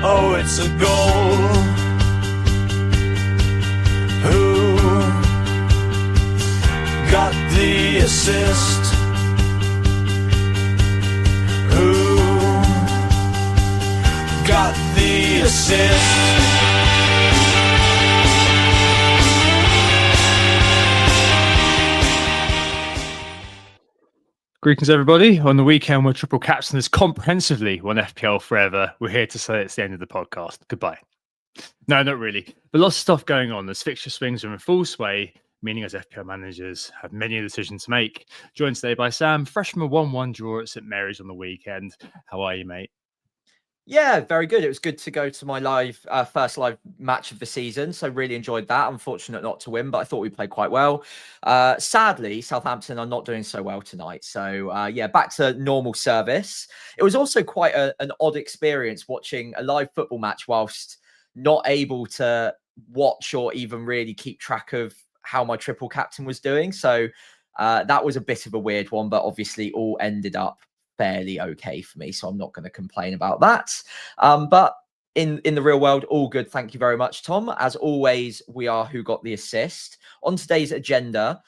Oh, it's a goal. Who got the assist? Who got the assist? Greetings, everybody. On the weekend, where triple captain has comprehensively won FPL forever, we're here to say it's the end of the podcast. Goodbye. No, not really. But lots of stuff going on. As fixture swings are in full sway, meaning as FPL managers have many decisions to make. Joined today by Sam, fresh from a 1-1 draw at St Mary's on the weekend. How are you, mate? Yeah, very good. It was good to go to my first live match of the season. So really enjoyed that. Unfortunate not to win, but I thought we played quite well. Sadly, Southampton are not doing so well tonight. So yeah, back to normal service. It was also quite an odd experience watching a live football match whilst not able to watch or even really keep track of how my triple captain was doing. So that was a bit of a weird one, but obviously all ended up fairly okay for me, so I'm not going to complain about that. But in the real world, all good. Thank you very much, Tom. As always, we are Who Got the Assist. On today's agenda,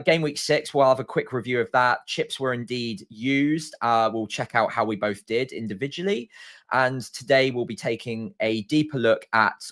game week 6, we'll have a quick review of that. Chips were indeed used. We'll check out how we both did individually. And today we'll be taking a deeper look at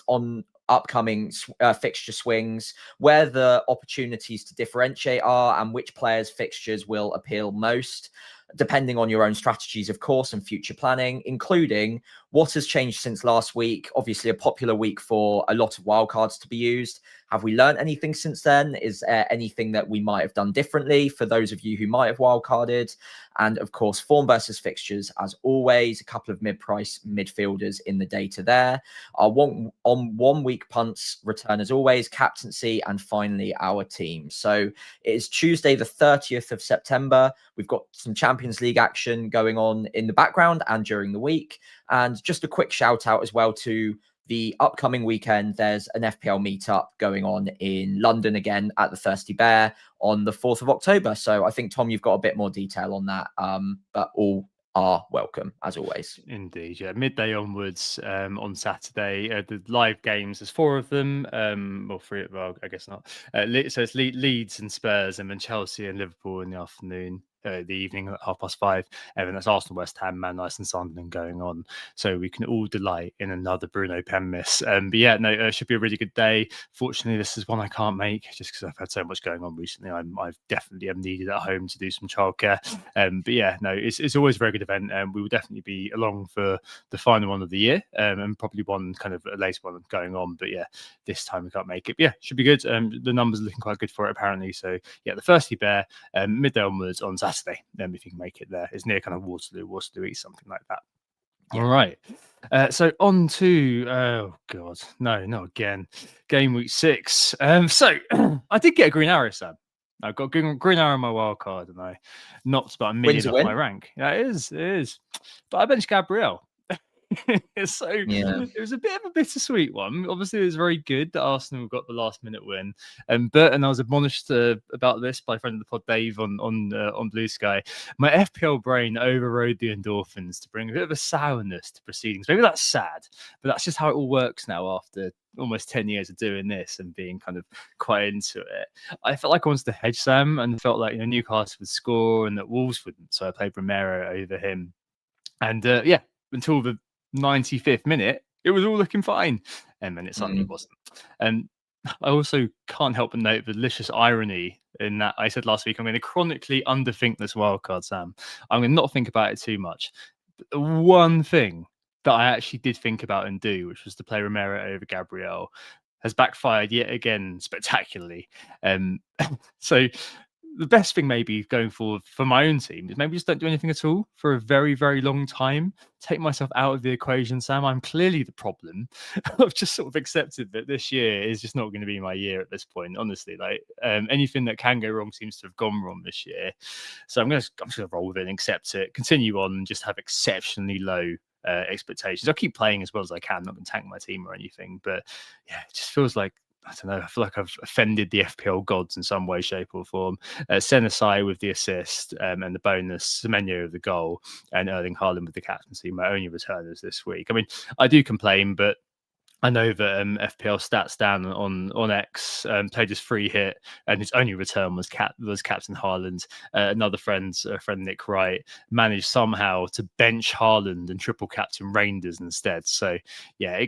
upcoming fixture swings, where the opportunities to differentiate are, and which players' fixtures will appeal most, depending on your own strategies, of course, and future planning, including what has changed since last week. Obviously, a popular week for a lot of wildcards to be used. Have we learned anything since then? Is there anything that we might have done differently for those of you who might have wildcarded? And of course, form versus fixtures, as always, a couple of mid-price midfielders in the data there. Our one-week punts return as always, captaincy, and finally our team. So it is Tuesday, the 30th of September. We've got some Champions League action going on in the background and during the week. And just a quick shout out as well to the upcoming weekend. There's an FPL meetup going on in London again at the Thirsty Bear on the 4th of October. So I think, Tom, you've got a bit more detail on that, but all are welcome as always. Indeed, yeah. Midday onwards on Saturday. The live games, there's 4 of them. Well, 3, well, I guess not. So it's Leeds and Spurs, and then Chelsea and Liverpool in the afternoon. The evening at 5:30, and then that's Arsenal, West Ham, Man United, and Sunderland going on. So we can all delight in another Bruno Pen miss. But yeah, no, it should be a really good day. Fortunately, this is one I can't make just because I've had so much going on recently. I've definitely am needed at home to do some childcare. But yeah, no, it's always a very good event, and we will definitely be along for the final one of the year, and probably one kind of a later one going on. But yeah, this time we can't make it. But yeah, should be good. The numbers are looking quite good for it apparently. So yeah, the Thirsty Bear, midday onwards on Saturday. If you can make it there, it's near kind of Waterloo East, something like that. Yeah. All right. So on to god, no, not again. Game week 6. So I did get a green arrow, Sam. I've got green arrow on my wild card, and I knocked about a million off my rank. Yeah, it is. But I benched Gabriel. So yeah, it was a bit of a bittersweet one. Obviously, it was very good that Arsenal got the last minute win. But and I was admonished about this by a friend of the pod, Dave, on Blue Sky. My FPL brain overrode the endorphins to bring a bit of a sourness to proceedings. Maybe that's sad, but that's just how it all works now after almost 10 years of doing this and being kind of quite into it. I felt like I wanted to hedge Sam, and felt like Newcastle would score and that Wolves wouldn't, so I played Romero over him. And yeah, until the 95th minute, it was all looking fine, and then it suddenly wasn't. And I also can't help but note the delicious irony in that I said last week I'm going to chronically underthink this wildcard, Sam. I'm going to not think about it too much. But the one thing that I actually did think about and do, which was to play Romero over Gabriel, has backfired yet again spectacularly. So the best thing maybe going forward for my own team is maybe just don't do anything at all for a very, very long time. Take myself out of the equation, Sam. I'm clearly the problem. I've just sort of accepted that this year is just not going to be my year at this point. Honestly, like anything that can go wrong seems to have gone wrong this year. So I'm just going to roll with it and accept it, continue on, and just have exceptionally low expectations. I'll keep playing as well as I can. I'm not going to tank my team or anything, but yeah, it just feels like I don't know. I feel like I've offended the FPL gods in some way, shape, or form. Senasai with the assist and the bonus, Semenyo with the goal, and Erling Haaland with the captaincy. My only returners this week. I mean, I do complain, but I know that FPL Stats Dan on X played his free hit, and his only return was Captain Haaland. Another friend Nick Wright, managed somehow to bench Haaland and triple captain Reinders instead. So yeah,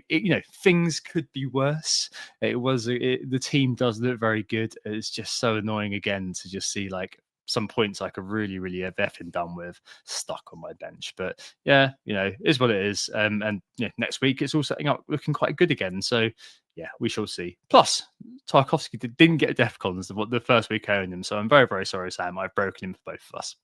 things could be worse. The team does look very good. It's just so annoying again to just see like some points I could really, really have effing done with stuck on my bench. But yeah, is what it is. And next week it's all setting up looking quite good again. So yeah, we shall see. Plus, Tarkovsky didn't get DEFCONs the first week I owned him. So I'm very, very sorry, Sam. I've broken him for both of us.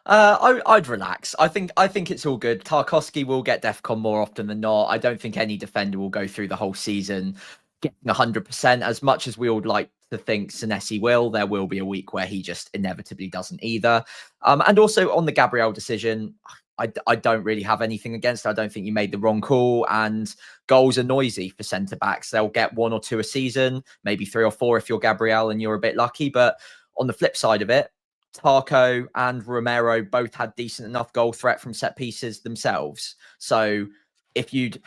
I'd relax. I think it's all good. Tarkovsky will get DEFCON more often than not. I don't think any defender will go through the whole season getting 100%. As much as we would like to think Senesi will, there will be a week where he just inevitably doesn't either. And also on the Gabriel decision, I don't really have anything against it. I don't think you made the wrong call, and goals are noisy for centre backs. They'll get 1 or 2 a season, maybe 3 or 4 if you're Gabriel and you're a bit lucky. But on the flip side of it, Tarko and Romero both had decent enough goal threat from set pieces themselves. So if you'd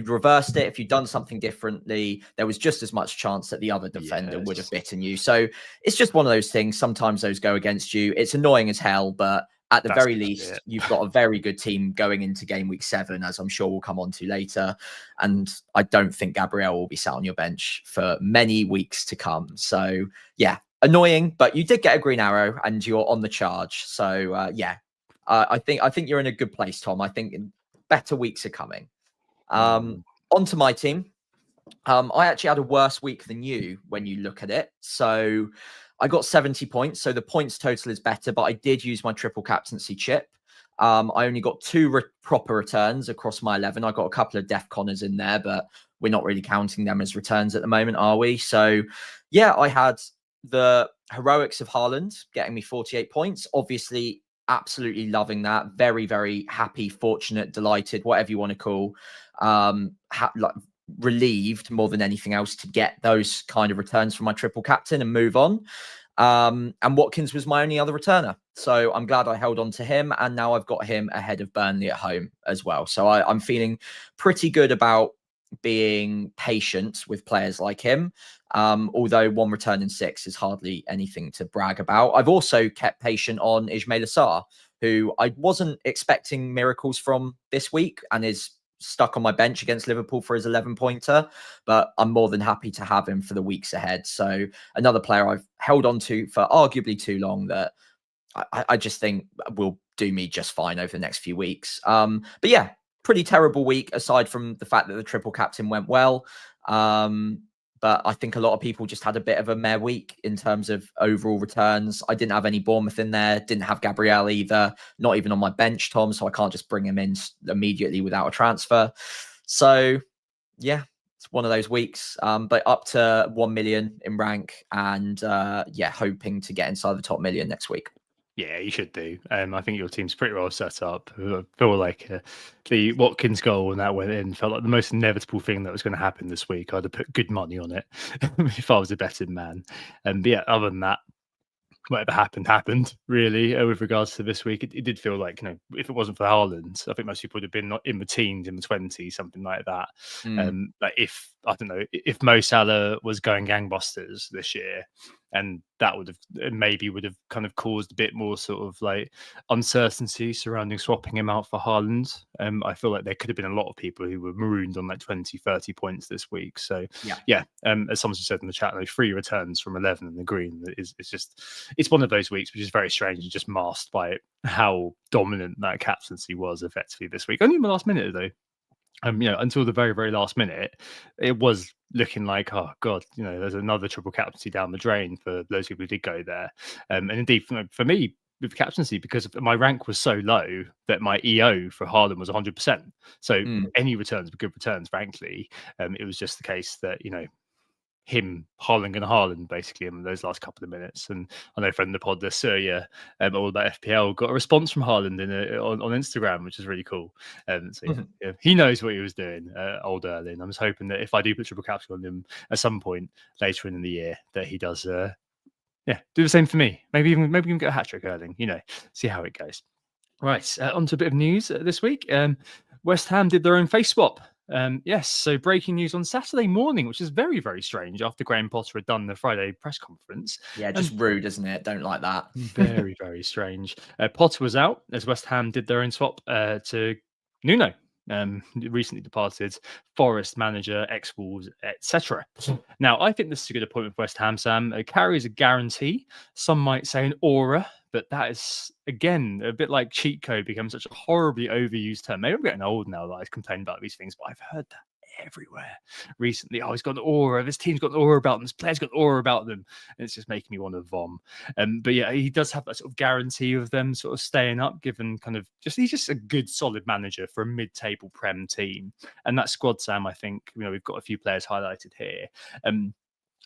reversed it, if you'd done something differently, there was just as much chance that the other defender would have bitten you. So it's just one of those things. Sometimes those go against you. It's annoying as hell, but at the very least, you've got a very good team going into game week 7, as I'm sure we'll come on to later. And I don't think Gabriel will be sat on your bench for many weeks to come. So yeah, annoying, but you did get a green arrow and you're on the charge. So I think you're in a good place, Tom. I think better weeks are coming. Onto my team. I actually had a worse week than you when you look at it. So I got 70 points. So the points total is better, but I did use my triple captaincy chip. I only got 2 proper returns across my 11. I got a couple of DEFCONers in there, but we're not really counting them as returns at the moment, are we? So yeah, I had the heroics of Haaland getting me 48 points. Obviously, absolutely loving that. Very, very happy, fortunate, delighted, whatever you want to call. Relieved more than anything else to get those kind of returns from my triple captain and move on. And Watkins was my only other returner. So I'm glad I held on to him. And now I've got him ahead of Burnley at home as well. So I'm feeling pretty good about being patient with players like him. Although 1 return in 6 is hardly anything to brag about. I've also kept patient on Ismail Assar, who I wasn't expecting miracles from this week and is stuck on my bench against Liverpool for his 11-pointer, but I'm more than happy to have him for the weeks ahead. So another player I've held on to for arguably too long that I just think will do me just fine over the next few weeks. But yeah, pretty terrible week aside from the fact that the triple captain went well. But I think a lot of people just had a bit of a meh week in terms of overall returns. I didn't have any Bournemouth in there, didn't have Gabriel either, not even on my bench, Tom, so I can't just bring him in immediately without a transfer. So, yeah, it's one of those weeks, but up to 1 million in rank and, hoping to get inside the top million next week. Yeah, you should do. I think your team's pretty well set up. I feel like the Watkins goal when that went in felt like the most inevitable thing that was going to happen this week. I'd have put good money on it if I was a betting man. But yeah, other than that, whatever happened really with regards to this week. It did feel like, if it wasn't for Haaland, I think most people would have been not in the teens, in the 20s, something like that. Like if Mo Salah was going gangbusters this year, and that would have kind of caused a bit more sort of like uncertainty surrounding swapping him out for Haaland. I feel like there could have been a lot of people who were marooned on like 20, 30 points this week. So yeah, as someone said in the chat, 3 returns from 11 in the green it's one of those weeks which is very strange and just masked by how dominant that captaincy was effectively this week. Only in the last minute though. Until the very, very last minute, it was looking like, oh God, there's another triple captaincy down the drain for those people who did go there. And indeed, for me, with captaincy, because my rank was so low that my EO for Haaland was 100%. So any returns were good returns, frankly. It was just the case that, him, Haaland basically in those last couple of minutes. And I know friend of the pod, Surya, all about FPL, got a response from Haaland on Instagram, which is really cool. So yeah, he knows what he was doing, old Erling. I'm just hoping that if I do put triple capture on him at some point later in the year, that he does, do the same for me. Maybe even get a hat trick, Erling. See how it goes. Right, on to a bit of news this week. West Ham did their own face swap. Yes, so breaking news on Saturday morning, which is very, very strange after Graham Potter had done the Friday press conference. Yeah, just rude, isn't it? Don't like that. Very, very strange. Potter was out as West Ham did their own swap to Nuno, recently departed Forest manager, ex-Wolves, etc. Now, I think this is a good appointment for West Ham, Sam. It carries a guarantee. Some might say an aura, but that is, again, a bit like cheat code becomes such a horribly overused term. Maybe I'm getting old now that I complain about these things, but I've heard that everywhere recently. Oh, he's got an aura. This team's got an aura about them. This player's got an aura about them. And it's just making me want to vom. But yeah, he does have that sort of guarantee of them sort of staying up, given he's just a good, solid manager for a mid-table Prem team. And that squad, Sam, I think, we've got a few players highlighted here.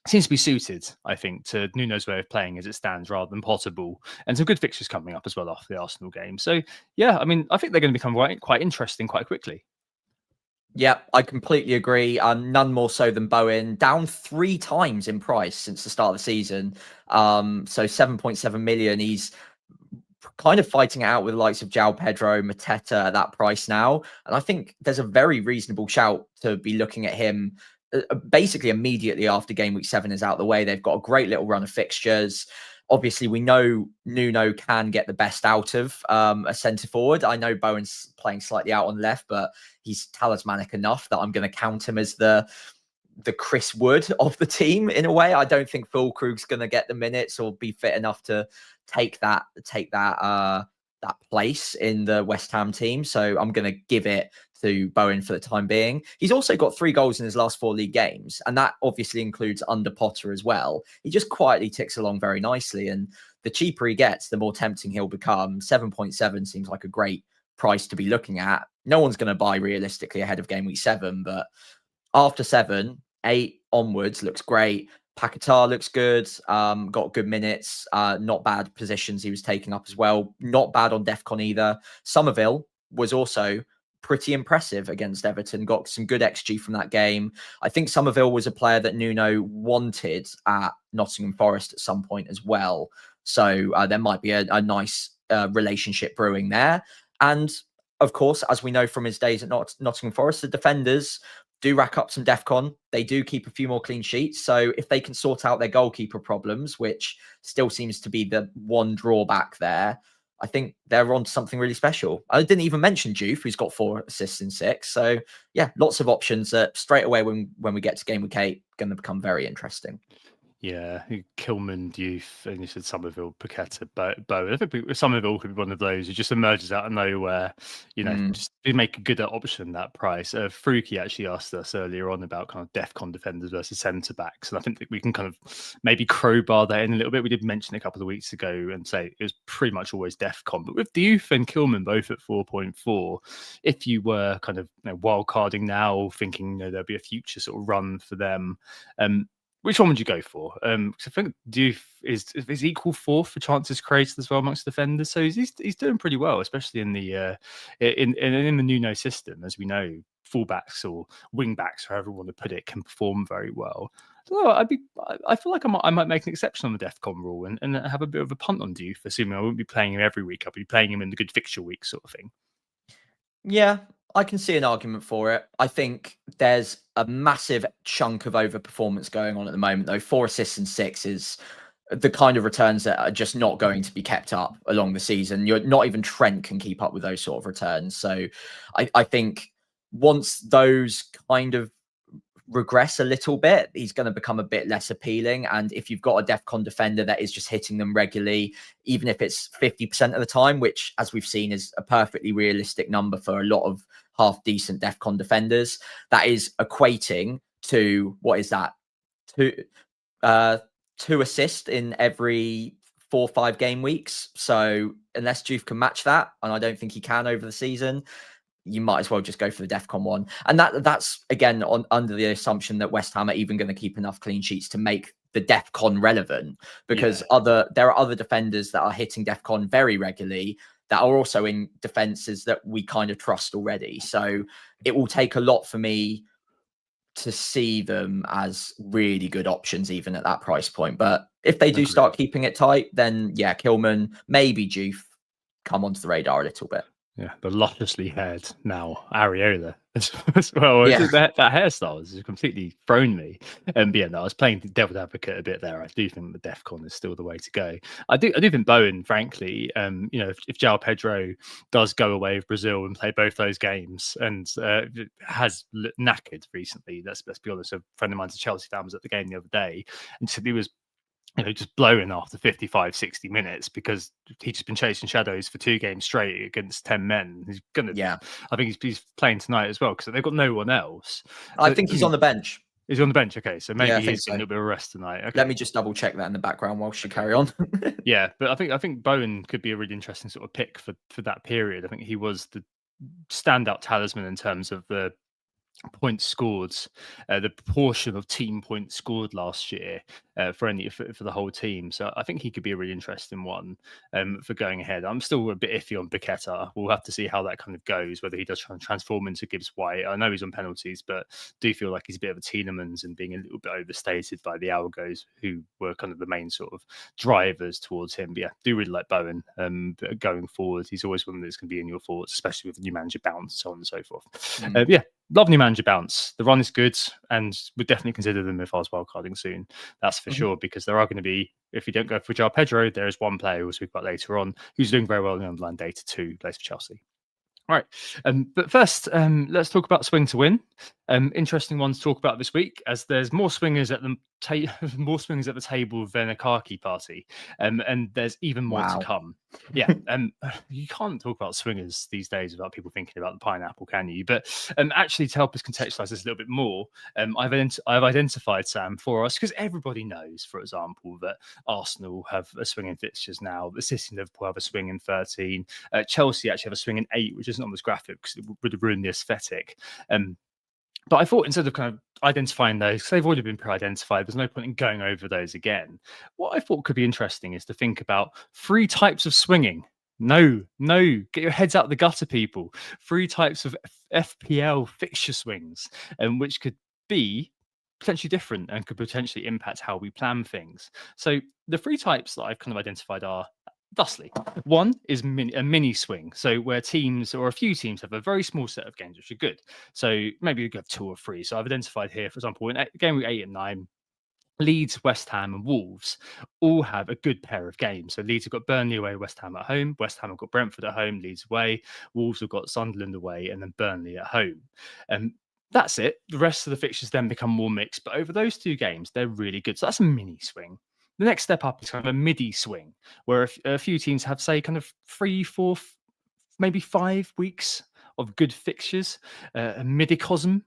Seems to be suited, I think, to Nuno's way of playing as it stands rather than Potable. And some good fixtures coming up as well after the Arsenal game. So, yeah, I mean, I think they're going to become quite interesting quite quickly. Yeah, I completely agree. None more so than Bowen, down 3 times in price since the start of the season. So 7.7 million. He's kind of fighting it out with the likes of João Pedro, Mateta at that price now. And I think there's a very reasonable shout to be looking at him basically immediately after game week 7 is out the way. They've got a great little run of fixtures. Obviously, we know Nuno can get the best out of a centre forward. I know Bowen's playing slightly out on left, but he's talismanic enough that I'm going to count him as the Chris Wood of the team in a way. I don't think Füllkrug's going to get the minutes or be fit enough to take that place in the West Ham team. So I'm going to give it to Bowen for the time being. He's also got 3 goals in his last 4 league games, and that obviously includes under Potter as well. He just quietly ticks along very nicely, and the cheaper he gets, the more tempting he'll become. 7.7 seems like a great price to be looking at. No one's going to buy realistically ahead of game week 7, but after 7, 8 onwards looks great. Paquetá looks good, got good minutes, not bad positions he was taking up as well. Not bad on DEFCON either. Somerville was also pretty impressive against Everton, got some good XG from that game. I think Somerville was a player that Nuno wanted at Nottingham Forest at some point as well. So there might be a nice relationship brewing there. And of course, as we know from his days at Nottingham Forest, the defenders do rack up some DEFCON. They do keep a few more clean sheets. So if they can sort out their goalkeeper problems, which still seems to be the one drawback there, I think they're on to something really special. I didn't even mention Juve, who's got 4 assists in 6. So yeah, lots of options straight away when we get to game week 8, going to become very interesting. Yeah, Kilman, Youth, and you said Somerville, Paqueta, Bowen. I think Somerville could be one of those who just emerges out of nowhere. Just to make a good option that price. Fruki actually asked us earlier on about kind of DEFCON defenders versus centre backs, and I think that we can kind of maybe crowbar that in a little bit. We did mention a couple of weeks ago and say it was pretty much always DEFCON, but with Youth and Kilman both at 4.4, if you were kind of wild carding now, thinking there'll be a future sort of run for them. Which one would you go for? I think Diouf is equal 4th for chances created as well amongst defenders, so he's doing pretty well, especially in the in the Nuno system. As we know, fullbacks or wing backs, however you want to put it, can perform very well. So I feel like I might make an exception on the DEFCON rule and have a bit of a punt on Diouf, assuming I won't be playing him every week. I'll be playing him in the good fixture week sort of thing. Yeah, I can see an argument for it. I think there's a massive chunk of overperformance going on at the moment, though. 4 assists and 6 is the kind of returns that are just not going to be kept up along the season. You're not even Trent can keep up with those sort of returns. So I think once those kind of regress a little bit, he's going to become a bit less appealing. And if you've got a DEFCON defender that is just hitting them regularly, even if it's 50% of the time, which as we've seen is a perfectly realistic number for a lot of half decent DEFCON defenders, that is equating to, what is that? 2 assists in every 4 or 5 game weeks. So unless Juve can match that, and I don't think he can over the season, you might as well just go for the DEFCON one. And that's again under the assumption that West Ham are even going to keep enough clean sheets to make the DEFCON relevant, because there are other defenders that are hitting DEFCON very regularly that are also in defenses that we kind of trust already. So it will take a lot for me to see them as really good options even at that price point. But if they do start keeping it tight, then yeah, Kilman, maybe Juve come onto the radar a little bit. Yeah, the lusciously haired now Areola as well. Yeah. That hairstyle has completely thrown me. And yeah, no, I was playing devil's advocate a bit there. I do think the DEFCON is still the way to go. I do think Bowen, frankly, if João Pedro does go away with Brazil and play both those games and has knackered recently, let's be honest. A friend of mine's a Chelsea fan was at the game the other day and said he was just blowing after 55, 60 minutes because he's just been chasing shadows for 2 games straight against 10 men. He's gonna, I think he's playing tonight as well because they've got no one else. I think he's on the bench. He's on the bench. Okay, so maybe he's getting a little bit of rest tonight. Okay. Let me just double check that in the background whilst you carry on. Yeah, but I think Bowen could be a really interesting sort of pick for that period. I think he was the standout talisman in terms of the points scored, the proportion of team points scored last year for the whole team. So I think he could be a really interesting one for going ahead. I'm still a bit iffy on Paqueta. We'll have to see how that kind of goes, whether he does try and transform into Gibbs White. I know he's on penalties, but do feel like he's a bit of a Tielemans and being a little bit overstated by the Algos, who were kind of the main sort of drivers towards him. But yeah, do really like Bowen going forward. He's always one that's going to be in your thoughts, especially with the new manager bounce, so on and so forth. Yeah, love new manager bounce. The run is good, and would definitely consider them if I was wildcarding soon. That's for sure, because there are going to be, if you don't go for João Pedro, there is one player we'll speak about later on who's doing very well in the underlying data too, plays for Chelsea. All right, but first, let's talk about swing to win. Interesting one to talk about this week, as there's more swingers at the table than a car key party, and there's even more to come. Yeah, you can't talk about swingers these days without people thinking about the pineapple, can you? But actually, to help us contextualize this a little bit more, I've identified, Sam, for us, because everybody knows, for example, that Arsenal have a swing in fixtures now, the City and Liverpool have a swing in 13, Chelsea actually have a swing in 8, which isn't on this graphic because it would have ruined the aesthetic. But I thought, instead of kind of identifying those, because they've already been pre-identified, there's no point in going over those again. What I thought could be interesting is to think about 3 types of swinging. No, get your heads out the gutter, people. 3 types of FPL fixture swings, which could be potentially different and could potentially impact how we plan things. So the 3 types that I've kind of identified are thusly. One is a mini swing, so where teams or a few teams have a very small set of games which are good. So maybe you have 2 or 3. So I've identified here, for example, in game week 8 and 9, Leeds, West Ham, and Wolves all have a good pair of games. So Leeds have got Burnley away, West Ham at home. West Ham have got Brentford at home, Leeds away. Wolves have got Sunderland away, and then Burnley at home. That's it. The rest of the fixtures then become more mixed. But over those 2 games, they're really good. So that's a mini swing. The next step up is kind of a midi swing, where a few teams have, say, kind of 3, 4, maybe 5 weeks of good fixtures, a midicosm,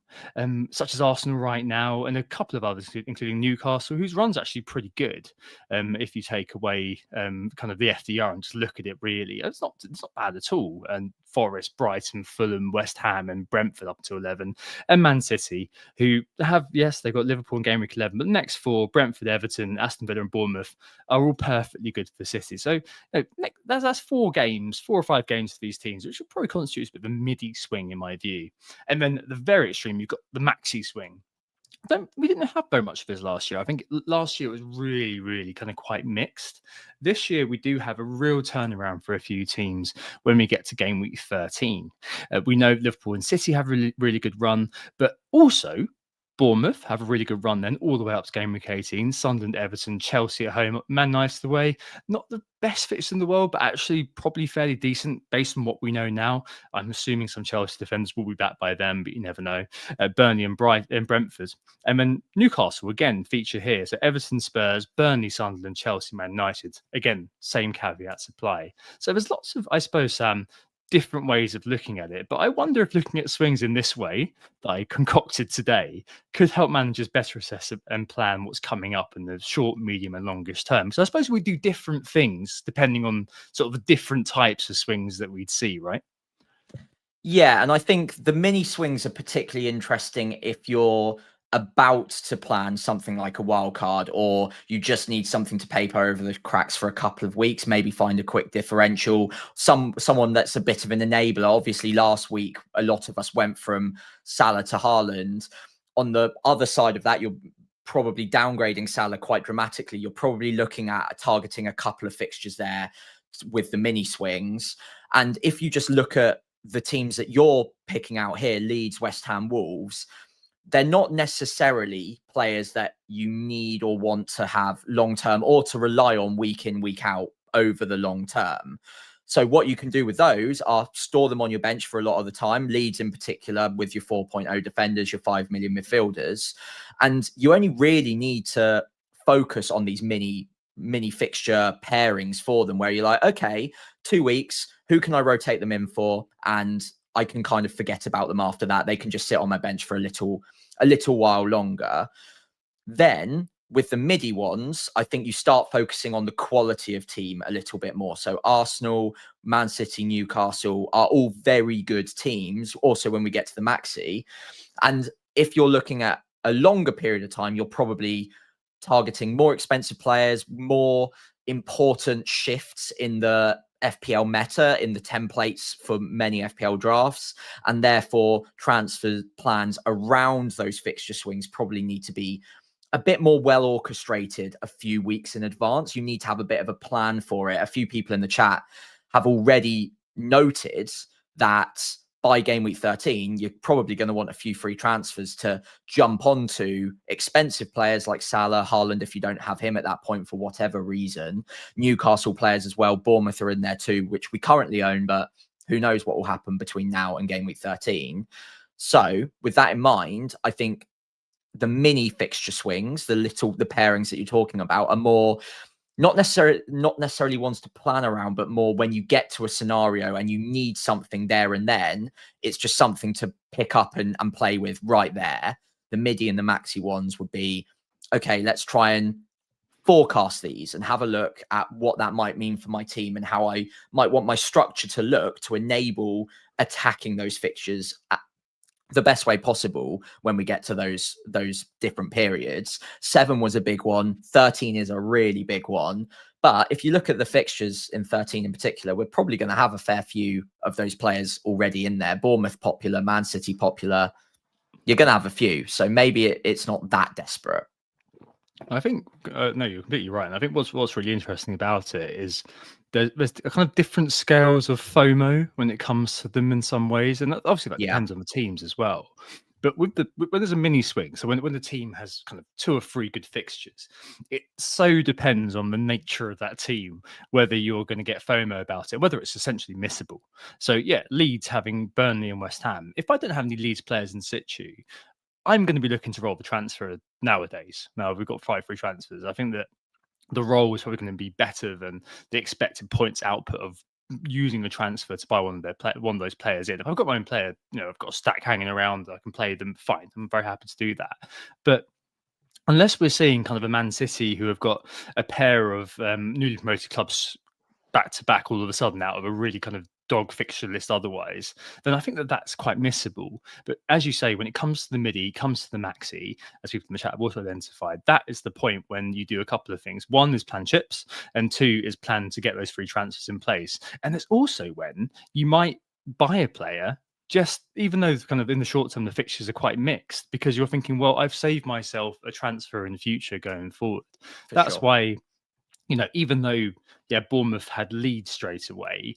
such as Arsenal right now, and a couple of others, including Newcastle, whose run's actually pretty good. If you take away kind of the FDR and just look at it, really, it's not bad at all. And Forest, Brighton, Fulham, West Ham, and Brentford up to 11, and Man City, who have, yes, they've got Liverpool in game week 11, but the next 4, Brentford, Everton, Aston Villa, and Bournemouth, are all perfectly good for City. So that's 4 or 5 games for these teams, which will probably constitute a bit of a midi swing in my view. And then at the very extreme, you've got the maxi swing. We didn't have very much of this last year. I think last year it was really, really kind of quite mixed. This year we do have a real turnaround for a few teams when we get to game week 13. We know Liverpool and City have a really, really good run, but also Bournemouth have a really good run then, all the way up to game week 18. Sunderland, Everton, Chelsea at home, Man United away. Not the best fixture in the world, but actually probably fairly decent based on what we know now. I'm assuming some Chelsea defenders will be back by then, but you never know. Burnley and Brentford. And then Newcastle, again, feature here. So Everton, Spurs, Burnley, Sunderland, Chelsea, Man United. Again, same caveats apply. So there's lots of, I suppose, different ways of looking at it. But I wonder if looking at swings in this way that I concocted today could help managers better assess and plan what's coming up in the short, medium, and longish term. So I suppose we do different things depending on sort of the different types of swings that we'd see, right? Yeah, and I think the mini swings are particularly interesting if you're about to plan something like a wild card, or you just need something to paper over the cracks for a couple of weeks, maybe find a quick differential, someone that's a bit of an enabler. Obviously, last week a lot of us went from Salah to Haaland. On the other side of that, you're probably downgrading Salah quite dramatically. You're probably looking at targeting a couple of fixtures there with the mini swings. And if you just look at the teams that you're picking out here, Leeds, West Ham, Wolves, they're not necessarily players that you need or want to have long term or to rely on week in, week out over the long term. So what you can do with those are store them on your bench for a lot of the time, Leeds in particular with your 4.0 defenders, your 5 million midfielders. And you only really need to focus on these mini fixture pairings for them, where you're like, okay, 2 weeks, who can I rotate them in for? And I can kind of forget about them after that. They can just sit on my bench for a little while longer. Then with the midi ones, I think you start focusing on the quality of team a little bit more. So Arsenal, Man City, Newcastle are all very good teams. Also, when we get to the maxi, and if you're looking at a longer period of time, you're probably targeting more expensive players, more important shifts in the FPL meta, in the templates for many FPL drafts, and therefore transfer plans around those fixture swings probably need to be a bit more well orchestrated a few weeks in advance. You need to have a bit of a plan for it. A few people in the chat have already noted that by game week 13, you're probably going to want a few free transfers to jump onto expensive players like Salah, Haaland, if you don't have him at that point for whatever reason. Newcastle players as well. Bournemouth are in there too, which we currently own, but who knows what will happen between now and game week 13. So with that in mind, I think the mini fixture swings, the pairings that you're talking about are more not necessarily ones to plan around, but more when you get to a scenario and you need something there and then, it's just something to pick up and play with right there. The midi and the maxi ones would be, okay, let's try and forecast these and have a look at what that might mean for my team and how I might want my structure to look to enable attacking those fixtures at the best way possible when we get to those different periods. 7 was a big one. 13 is a really big one. But if you look at the fixtures in 13 in particular, we're probably going to have a fair few of those players already in there. Bournemouth popular, Man City popular. You're going to have a few. So maybe it's not that desperate. I think no, you're completely right. And I think what's really interesting about it is there's a kind of different scales of FOMO when it comes to them in some ways, and obviously that depends on the teams as well. But when there's a mini swing, so when the team has kind of 2 or 3 good fixtures, it so depends on the nature of that team whether you're going to get FOMO about it, whether it's essentially missable. So yeah, Leeds having Burnley and West Ham. If I don't have any Leeds players in situ, I'm going to be looking to roll the transfer nowadays. Now we've got 5 free transfers. I think that the roll is probably going to be better than the expected points output of using the transfer to buy one of those players in. If I've got my own player, I've got a stack hanging around, I can play them. Fine, I'm very happy to do that. But unless we're seeing kind of a Man City who have got a pair of newly promoted clubs back to back all of a sudden out of a really kind of dog fixture list otherwise, then I think that's quite missable. But as you say, when it comes to the midi, comes to the maxi, as people in the chat have also identified, that is the point when you do a couple of things. 1 is plan chips, and 2 is plan to get those free transfers in place. And it's also when you might buy a player, just even though kind of in the short term the fixtures are quite mixed, because you're thinking, well, I've saved myself a transfer in the future going forward. That's why, even though Bournemouth had Leeds straight away,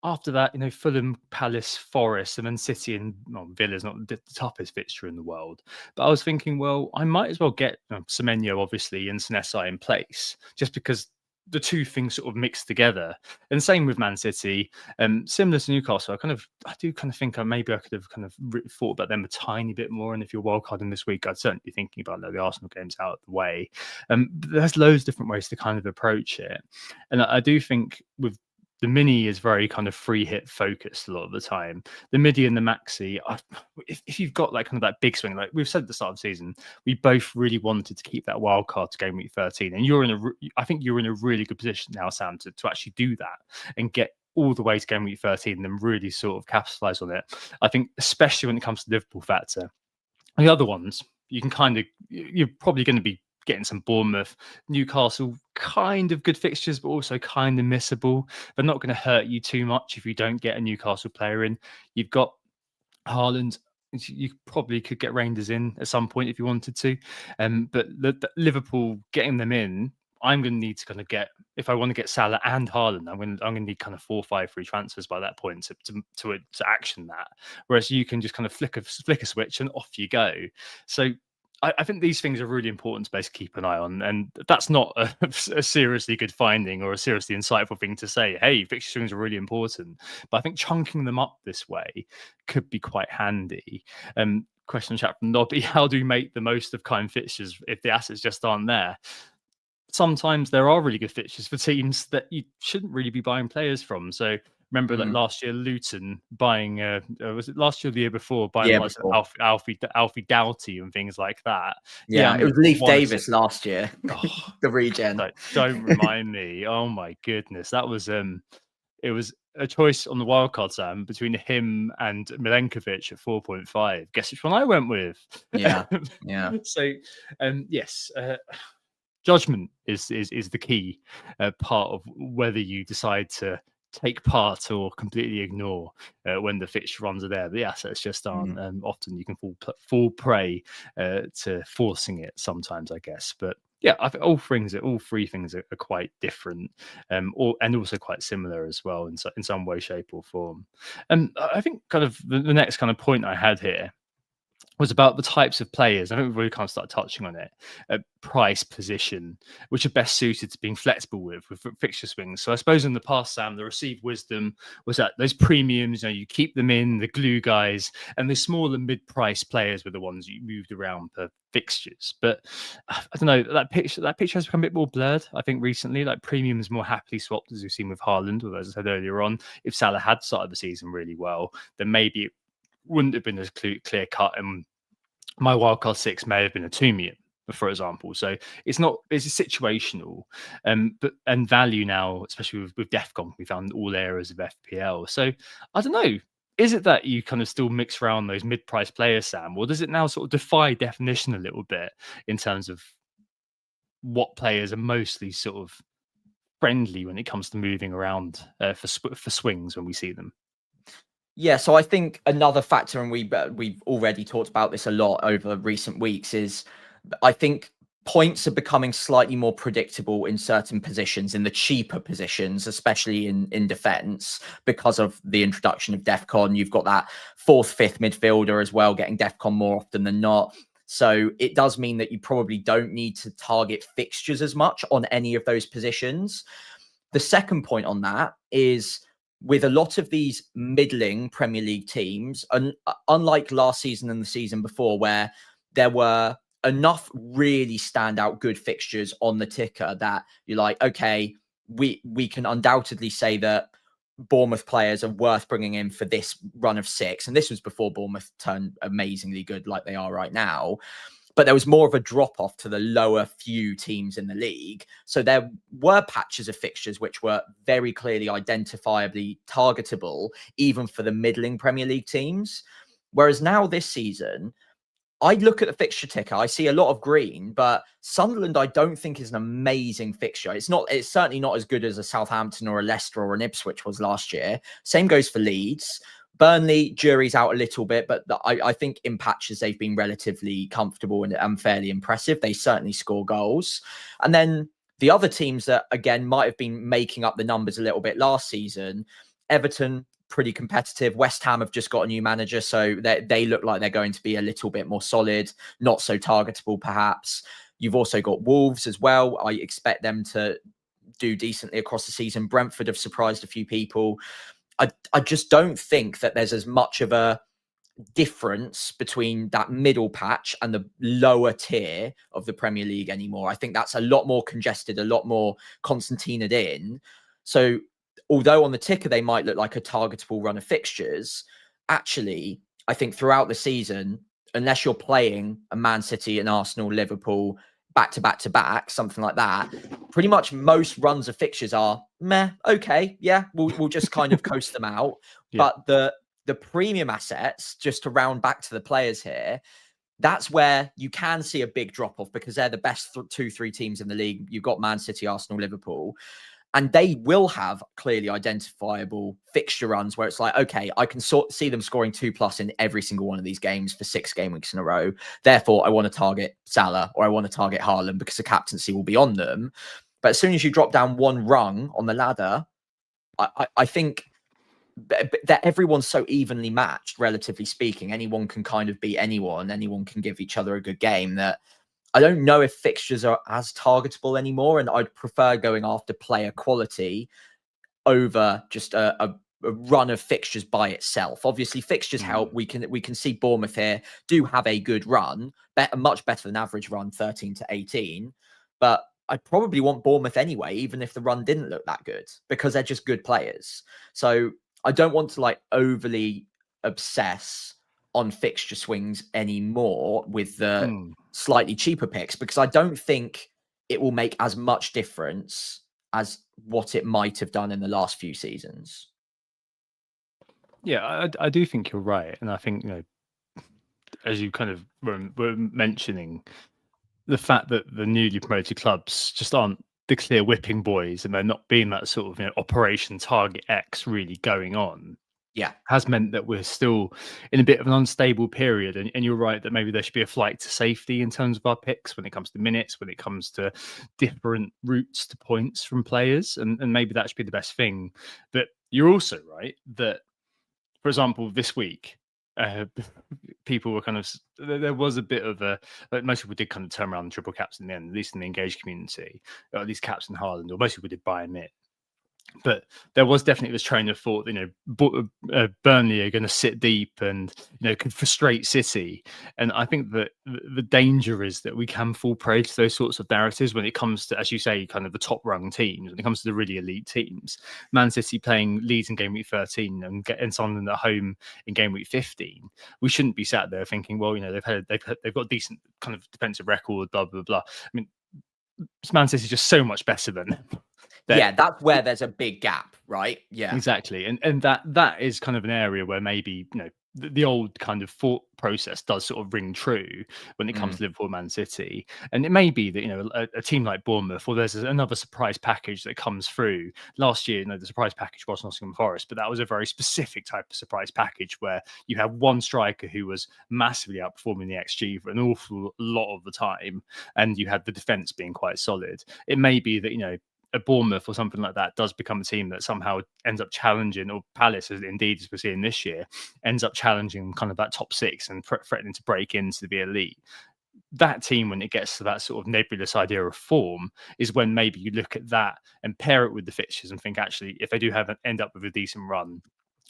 after that, Fulham, Palace, Forest, and then City and Villa's not the toughest fixture in the world. But I was thinking, well, I might as well get Semenyo, obviously, and Senesi in place, just because the 2 things sort of mixed together. And same with Man City, similar to Newcastle. I do kind of think maybe I could have kind of thought about them a tiny bit more. And if you're wildcarding this week, I'd certainly be thinking about the Arsenal games out of the way. There's loads of different ways to kind of approach it. And I do think with the mini is very kind of free hit focused a lot of the time. The midi and the maxi, if you've got like kind of that big swing, like we've said at the start of the season, we both really wanted to keep that wild card to game week 13. And I think you're in a really good position now, Sam, to actually do that and get all the way to game week 13 and then really sort of capitalise on it. I think, especially when it comes to Liverpool factor. The other ones, you can kind of, you're probably going to be getting some Bournemouth, Newcastle, kind of good fixtures, but also kind of missable. They're not going to hurt you too much if you don't get a Newcastle player in. You've got Haaland. You probably could get Rangers in at some point if you wanted to. But the Liverpool getting them in, I'm going to need to kind of get, if I want to get Salah and Haaland, I'm going to need kind of 4 or 5 free transfers by that point to action that. Whereas you can just kind of flick a switch and off you go. So I think these things are really important to basically keep an eye on, and that's not a seriously good finding or a seriously insightful thing to say. Hey, fixture swings are really important, but I think chunking them up this way could be quite handy. Question chat from Nobby: how do you make the most of kind fixtures if the assets just aren't there? Sometimes there are really good fixtures for teams that you shouldn't really be buying players from. So remember that last year, Luton buying, was it last year or the year before, buying lots of Alfie Doughty and things like that. Yeah, it was Leif Davis last year, the regen. Don't remind me. Oh my goodness. That was, it was a choice on the wildcard, Sam, between him and Milenkovic at 4.5. Guess which one I went with? Yeah. So, yes, judgment is the key part of whether you decide to take part or completely ignore when the fixture runs are there. The assets just aren't. Often you can fall prey to forcing it sometimes, I guess. But yeah, I think all three things are quite different, and also quite similar as well in some way, shape, or form. And I think kind of the next kind of point I had here was about the types of players. I think we've really kind of started touching on it. Price, position, which are best suited to being flexible with fixture swings. So I suppose in the past, Sam, the received wisdom was that those premiums, you keep them in, the glue guys, and the smaller mid-price players were the ones you moved around per fixtures. But I don't know, that picture has become a bit more blurred, I think, recently. Like premiums more happily swapped, as we've seen with Haaland, or as I said earlier on. If Salah had started the season really well, then maybe it wouldn't have been as clear cut, and my wildcard 6 may have been a 2 million, for example. So it's situational, but value now, especially with DEFCON, we found all areas of FPL. So I don't know. Is it that you kind of still mix around those mid-price players, Sam, or does it now sort of defy definition a little bit in terms of what players are mostly sort of friendly when it comes to moving around for swings when we see them? Yeah, so I think another factor, and we've already talked about this a lot over recent weeks, is I think points are becoming slightly more predictable in certain positions, in the cheaper positions, especially in defense, because of the introduction of DEFCON. You've got that 4th, 5th midfielder as well, getting DEFCON more often than not. So it does mean that you probably don't need to target fixtures as much on any of those positions. The second point on that is, with a lot of these middling Premier League teams, and unlike last season and the season before, where there were enough really standout good fixtures on the ticker that you're like, okay, we can undoubtedly say that Bournemouth players are worth bringing in for this run of 6. And this was before Bournemouth turned amazingly good like they are right now. But there was more of a drop-off to the lower few teams in the league. So there were patches of fixtures which were very clearly identifiably targetable, even for the middling Premier League teams. Whereas now this season, I look at the fixture ticker, I see a lot of green, but Sunderland I don't think is an amazing fixture. It's certainly not as good as a Southampton or a Leicester or an Ipswich was last year. Same goes for Leeds. Burnley, jury's out a little bit, but I think in patches they've been relatively comfortable and fairly impressive. They certainly score goals. And then the other teams that, again, might have been making up the numbers a little bit last season, Everton, pretty competitive. West Ham have just got a new manager, so they look like they're going to be a little bit more solid, not so targetable perhaps. You've also got Wolves as well. I expect them to do decently across the season. Brentford have surprised a few people. I just don't think that there's as much of a difference between that middle patch and the lower tier of the Premier League anymore. I think that's a lot more congested, a lot more concertinaed in. So although on the ticker they might look like a targetable run of fixtures, actually, I think throughout the season, unless you're playing a Man City, an Arsenal, Liverpool, back to back to back, something like that, pretty much most runs of fixtures are meh, okay, yeah, we'll just kind of coast them out. Yeah. But the premium assets, just to round back to the players here, that's where you can see a big drop off because they're the best 2-3 teams in the league. You've got Man City, Arsenal, Liverpool, and they will have clearly identifiable fixture runs where it's like, okay, I can see them scoring 2+ in every single one of these games for 6 game weeks in a row. Therefore, I want to target Salah or I want to target Haaland because the captaincy will be on them. But as soon as you drop down one rung on the ladder, I think that everyone's so evenly matched, relatively speaking. Anyone can kind of beat anyone. Anyone can give each other a good game. That I don't know if fixtures are as targetable anymore, and I'd prefer going after player quality over just a run of fixtures by itself. Obviously, fixtures help. We can see Bournemouth here do have a good run, much better than average run, 13 to 18. But I'd probably want Bournemouth anyway, even if the run didn't look that good, because they're just good players. So I don't want to like overly obsess on fixture swings anymore with the slightly cheaper picks, because I don't think it will make as much difference as what it might have done in the last few seasons. Yeah, I do think you're right. And I think, you know, as you kind of were mentioning, the fact that the newly promoted clubs just aren't the clear whipping boys and they're not being that sort of, you know, Operation Target X really going on, has meant that we're still in a bit of an unstable period. And you're right that maybe there should be a flight to safety in terms of our picks when it comes to minutes, when it comes to different routes to points from players. And maybe that should be the best thing. But you're also right that, for example, this week, people were kind of, there was a bit of a, like most people did kind of turn around the triple caps in the end, at least in the engaged community, or at least caps in Haaland, or most people did buy him in. But there was definitely this train of thought, you know, Burnley are going to sit deep and, you know, could frustrate City. And I think that the danger is that we can fall prey to those sorts of narratives when it comes to, as you say, kind of the top rung teams, when it comes to the really elite teams. Man City playing Leeds in game week 13 and Sunderland at home in game week 15. We shouldn't be sat there thinking, well, you know, they've got decent kind of defensive record, blah, blah, blah. I mean, Man City is just so much better than them. That's where there's a big gap, right? Yeah, exactly. And that is kind of an area where maybe, you know, the old kind of thought process does sort of ring true when it comes to Liverpool, Man City. And it may be that, you know, a team like Bournemouth, or there's another surprise package that comes through. Last year, you know, the surprise package was Nottingham Forest, but that was a very specific type of surprise package where you have one striker who was massively outperforming the XG for an awful lot of the time, and you had the defence being quite solid. It may be that, you know, a Bournemouth or something like that does become a team that somehow ends up challenging, or Palace, as indeed as we're seeing this year, ends up challenging kind of that top 6 and threatening to break into the elite. That team, when it gets to that sort of nebulous idea of form, is when maybe you look at that and pair it with the fixtures and think, actually, if they do end up with a decent run,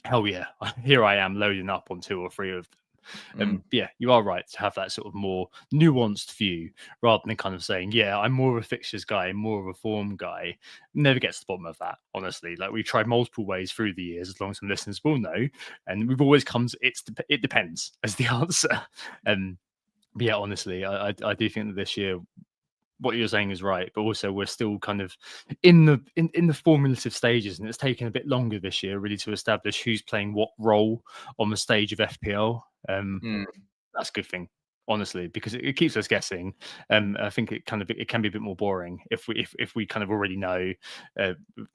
hell yeah, here I am loading up on 2 or 3 of them. Yeah, you are right to have that sort of more nuanced view rather than kind of saying, yeah, I'm more of a fixtures guy, more of a form guy. Never gets to the bottom of that, honestly. Like, we've tried multiple ways through the years, as long as some listeners will know, and we've always come to it depends as the answer. But yeah, honestly, I do think that this year, what you're saying is right, but also we're still kind of in the formulative stages, and it's taken a bit longer this year really to establish who's playing what role on the stage of FPL. That's a good thing, honestly, because it keeps us guessing. I think it can be a bit more boring if we kind of already know.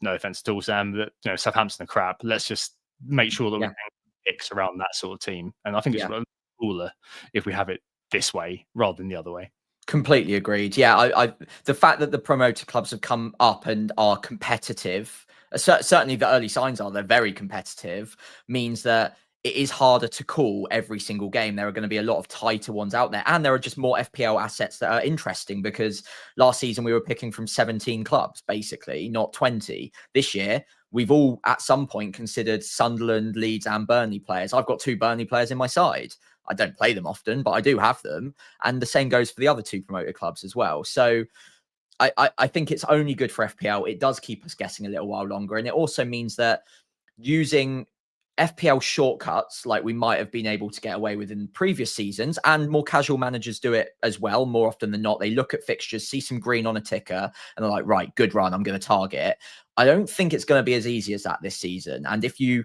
No offense to all, Sam, that, you know, Southampton are crap. Let's just make sure that we picks around that sort of team, and I think it's a lot cooler if we have it this way rather than the other way. Completely agreed. Yeah, I the fact that the promoter clubs have come up and are competitive, certainly the early signs are they're very competitive, means that it is harder to call every single game. There are going to be a lot of tighter ones out there, and there are just more FPL assets that are interesting, because last season we were picking from 17 clubs, basically, not 20. This year, we've all at some point considered Sunderland, Leeds and Burnley players. I've got 2 Burnley players in my side. I don't play them often, but I do have them. And the same goes for the other 2 promoted clubs as well. So I think it's only good for FPL. It does keep us guessing a little while longer. And it also means that using FPL shortcuts like we might have been able to get away with in previous seasons, and more casual managers do it as well. More often than not, they look at fixtures, see some green on a ticker, and they're like, right, good run, I'm going to target it. I don't think it's going to be as easy as that this season. And if you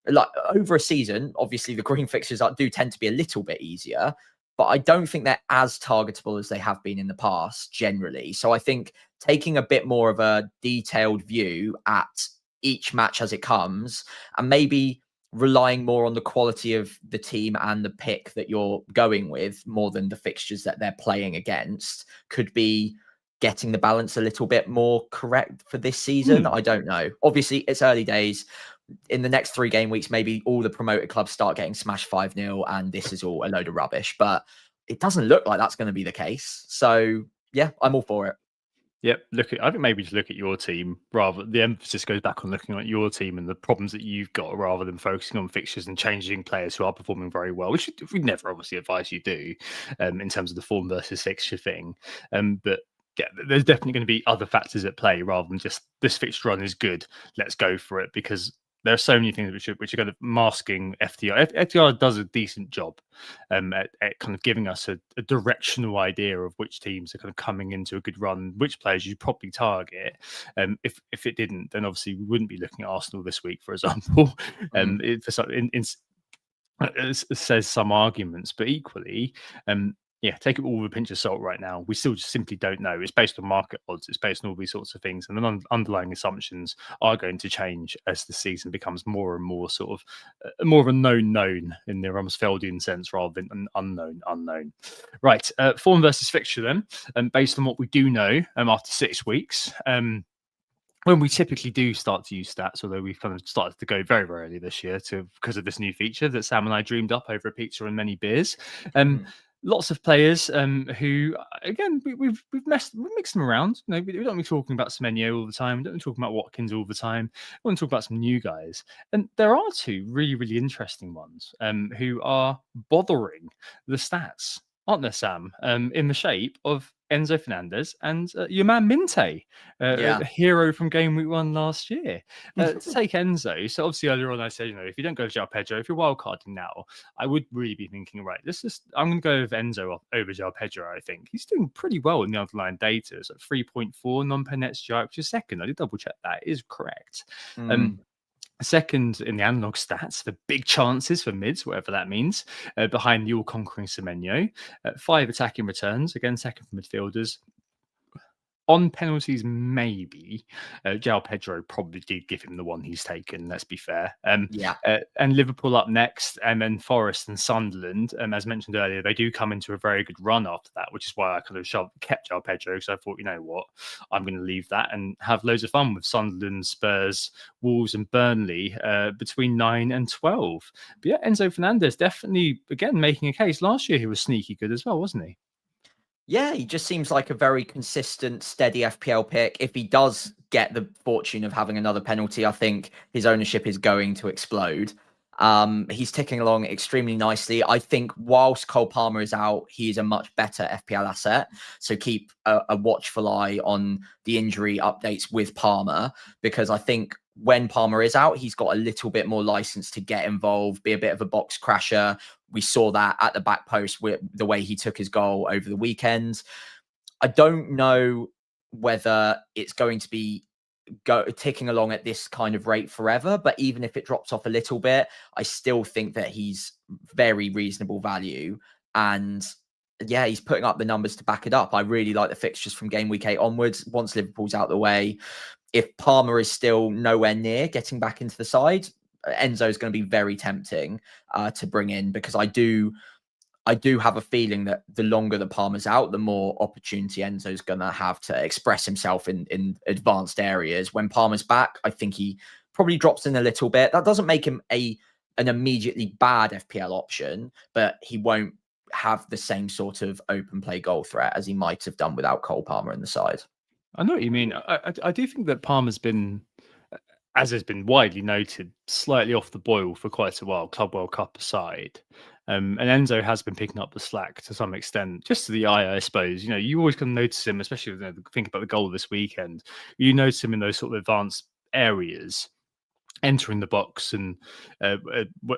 like over a season, obviously the green fixtures do tend to be a little bit easier, but I don't think they're as targetable as they have been in the past generally. So I think taking a bit more of a detailed view at each match as it comes, and maybe relying more on the quality of the team and the pick that you're going with more than the fixtures that they're playing against, could be getting the balance a little bit more correct for this season. I don't know. Obviously, it's early days. In the next 3 game weeks, maybe all the promoted clubs start getting smashed 5-0 and this is all a load of rubbish. But it doesn't look like that's going to be the case. So, yeah, I'm all for it. Yep. I think maybe just look at your team rather. The emphasis goes back on looking at your team and the problems that you've got, rather than focusing on fixtures and changing players who are performing very well, which we never obviously advise you do, in terms of the form versus fixture thing. But yeah, there's definitely going to be other factors at play rather than just this fixture run is good, let's go for it, because there are so many things which are kind of masking FTR. FTR does a decent job at kind of giving us a directional idea of which teams are kind of coming into a good run, which players you probably target. If it didn't, then obviously we wouldn't be looking at Arsenal this week, for example. It says some arguments, but equally, yeah, take it all with a pinch of salt right now. We still just simply don't know. It's based on market odds. It's based on all these sorts of things. And the underlying assumptions are going to change as the season becomes more and more sort of more of a known in the Rumsfeldian sense rather than an unknown. Right. Form versus fixture then. And based on what we do know after 6 weeks, when we typically do start to use stats, although we've kind of started to go very, very early this year because of this new feature that Sam and I dreamed up over a pizza and many beers. Lots of players who, again, we've mixed them around. You know, we don't be talking about Semenyo all the time. We don't be talking about Watkins all the time. We want to talk about some new guys. And there are 2 really, really interesting ones who are bothering the stats, aren't there, Sam? In the shape of Enzo Fernandez and your man Minte, a hero from Game Week 1 last year. To take Enzo, so obviously earlier on I said, if you don't go João Pedro, if you're wildcarding now, I would really be thinking, right, I'm going to go with Enzo over João Pedro. I think he's doing pretty well in the underlying data. It's like 3.4 non-per net GI, which is second. I did double check that. It is correct. Second in the analog stats for big chances for mids, whatever that means, behind the all-conquering Semenyo. 5 attacking returns, again, second for midfielders. On penalties, maybe. João Pedro probably did give him the one he's taken, let's be fair. And Liverpool up next, and then Forest and Sunderland. As mentioned earlier, they do come into a very good run after that, which is why I kind of kept João Pedro, because I thought, you know what, I'm going to leave that and have loads of fun with Sunderland, Spurs, Wolves and Burnley between 9 and 12. But yeah, Enzo Fernandez definitely, again, making a case. Last year he was sneaky good as well, wasn't he? Yeah, he just seems like a very consistent, steady FPL pick. If he does get the fortune of having another penalty, I think his ownership is going to explode. He's ticking along extremely nicely. I think whilst Cole Palmer is out, he is a much better FPL asset. So keep a watchful eye on the injury updates with Palmer, because I think when Palmer is out, he's got a little bit more license to get involved, be a bit of a box crasher. We saw that at the back post with the way he took his goal over the weekend. I don't know whether it's going to be ticking along at this kind of rate forever, but even if it drops off a little bit, I still think that he's very reasonable value. And yeah, he's putting up the numbers to back it up. I really like the fixtures from game week 8 onwards. Once Liverpool's out the way, if Palmer is still nowhere near getting back into the side, Enzo is going to be very tempting to bring in, because I do have a feeling that the longer the Palmer's out, the more opportunity Enzo's going to have to express himself in advanced areas. When Palmer's back, I think he probably drops in a little bit. That doesn't make him an immediately bad FPL option, but he won't have the same sort of open play goal threat as he might have done without Cole Palmer in the side. I know what you mean. I do think that Palmer's been, as has been widely noted, slightly off the boil for quite a while, Club World Cup aside. And Enzo has been picking up the slack to some extent, just to the eye, I suppose. You always can notice him, especially when you think about the goal this weekend. You notice him in those sort of advanced areas. entering the box and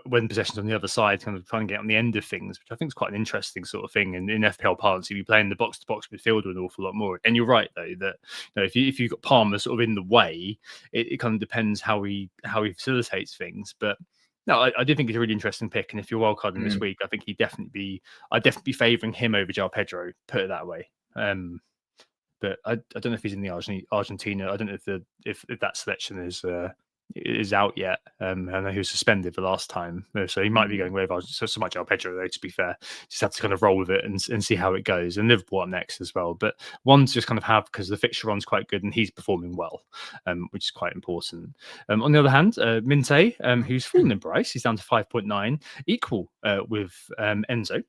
when possession's on the other side, kind of trying to get on the end of things, which I think is quite an interesting sort of thing. And in FPL parlance, you'll be playing the box-to-box midfielder an awful lot more. And you're right, though, that if you've got Palmer sort of in the way, it kind of depends how he facilitates things. But no, I do think it's a really interesting pick. And if you're wildcarding this week, I think I'd definitely be favouring him over João Pedro, put it that way. But I don't know if he's in the Argentina. I don't know if that selection is out yet. I know he was suspended the last time, so he might be going over. So much João Pedro, though. To be fair, just have to kind of roll with it and see how it goes. And Liverpool up next as well. But one to just kind of have because the fixture run's quite good and he's performing well, which is quite important. On the other hand, Minte, who's fallen in price, he's down to 5.9, equal with Enzo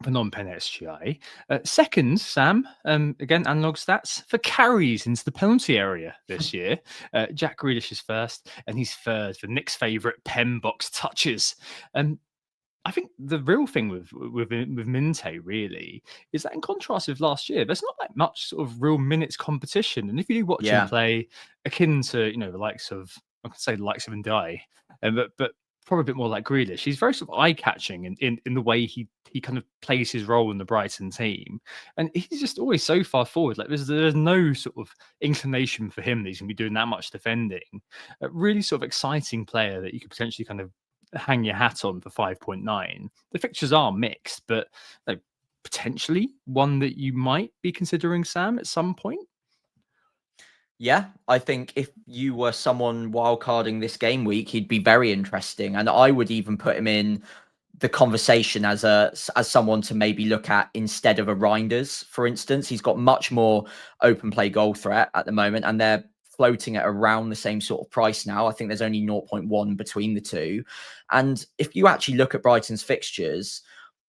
for non-pen SGI. Second, Sam, again, analog stats for carries into the penalty area this year. Jack Grealish is first, and he's third for Nick's favourite pen box touches. I think the real thing with Minte really is that in contrast with last year, there's not that much sort of real minutes competition. And if you do watch him play, akin to the likes of Ndai, but probably a bit more like Grealish. He's very sort of eye-catching in the way he kind of plays his role in the Brighton team. And he's just always so far forward. Like there's no sort of inclination for him that he's going to be doing that much defending. A really sort of exciting player that you could potentially kind of hang your hat on for 5.9. The fixtures are mixed, but potentially one that you might be considering, Sam, at some point. Yeah, I think if you were someone wildcarding this game week, he'd be very interesting. And I would even put him in the conversation as someone to maybe look at instead of a Reinders, for instance. He's got much more open play goal threat at the moment, and they're floating at around the same sort of price now. I think there's only 0.1 between the two. And if you actually look at Brighton's fixtures,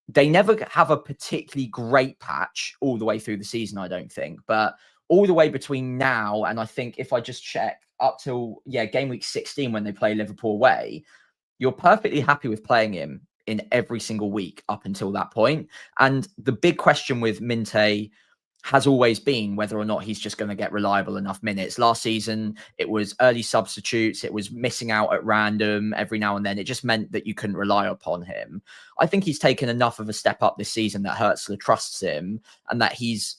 they never have a particularly great patch all the way through the season, I don't think. But all the way between now and I think if I just check up till game week 16 when they play Liverpool away, you're perfectly happy with playing him in every single week up until that point. And the big question with Minte has always been whether or not he's just going to get reliable enough minutes. Last season, it was early substitutes. It was missing out at random every now and then. It just meant that you couldn't rely upon him. I think he's taken enough of a step up this season that Hertzler trusts him and that he's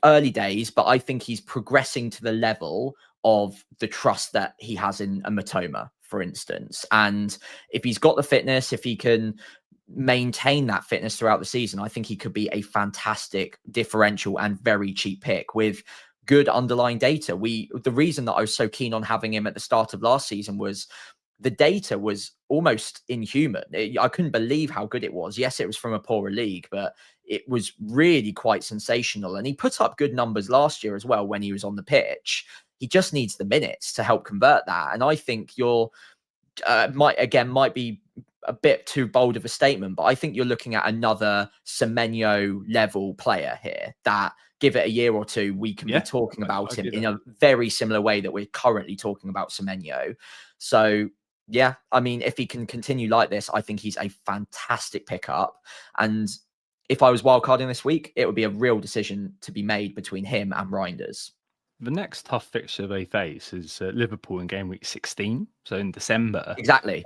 early days, but I think he's progressing to the level of the trust that he has in a Matoma, for instance. And if he's got the fitness, if he can maintain that fitness throughout the season, I think he could be a fantastic differential and very cheap pick with good underlying data. The reason that I was so keen on having him at the start of last season was the data was almost inhuman. I couldn't believe how good it was. Yes, it was from a poorer league, but it was really quite sensational. And he put up good numbers last year as well when he was on the pitch. He just needs the minutes to help convert that. And I think might be a bit too bold of a statement, but I think you're looking at another Semenyo level player here that give it a year or two, we can be talking about him in a very similar way that we're currently talking about Semenyo. So yeah, I mean, if he can continue like this, I think he's a fantastic pickup. And if I was wildcarding this week, it would be a real decision to be made between him and Reinders. The next tough fixture they face is Liverpool in game week 16, so in December. Exactly,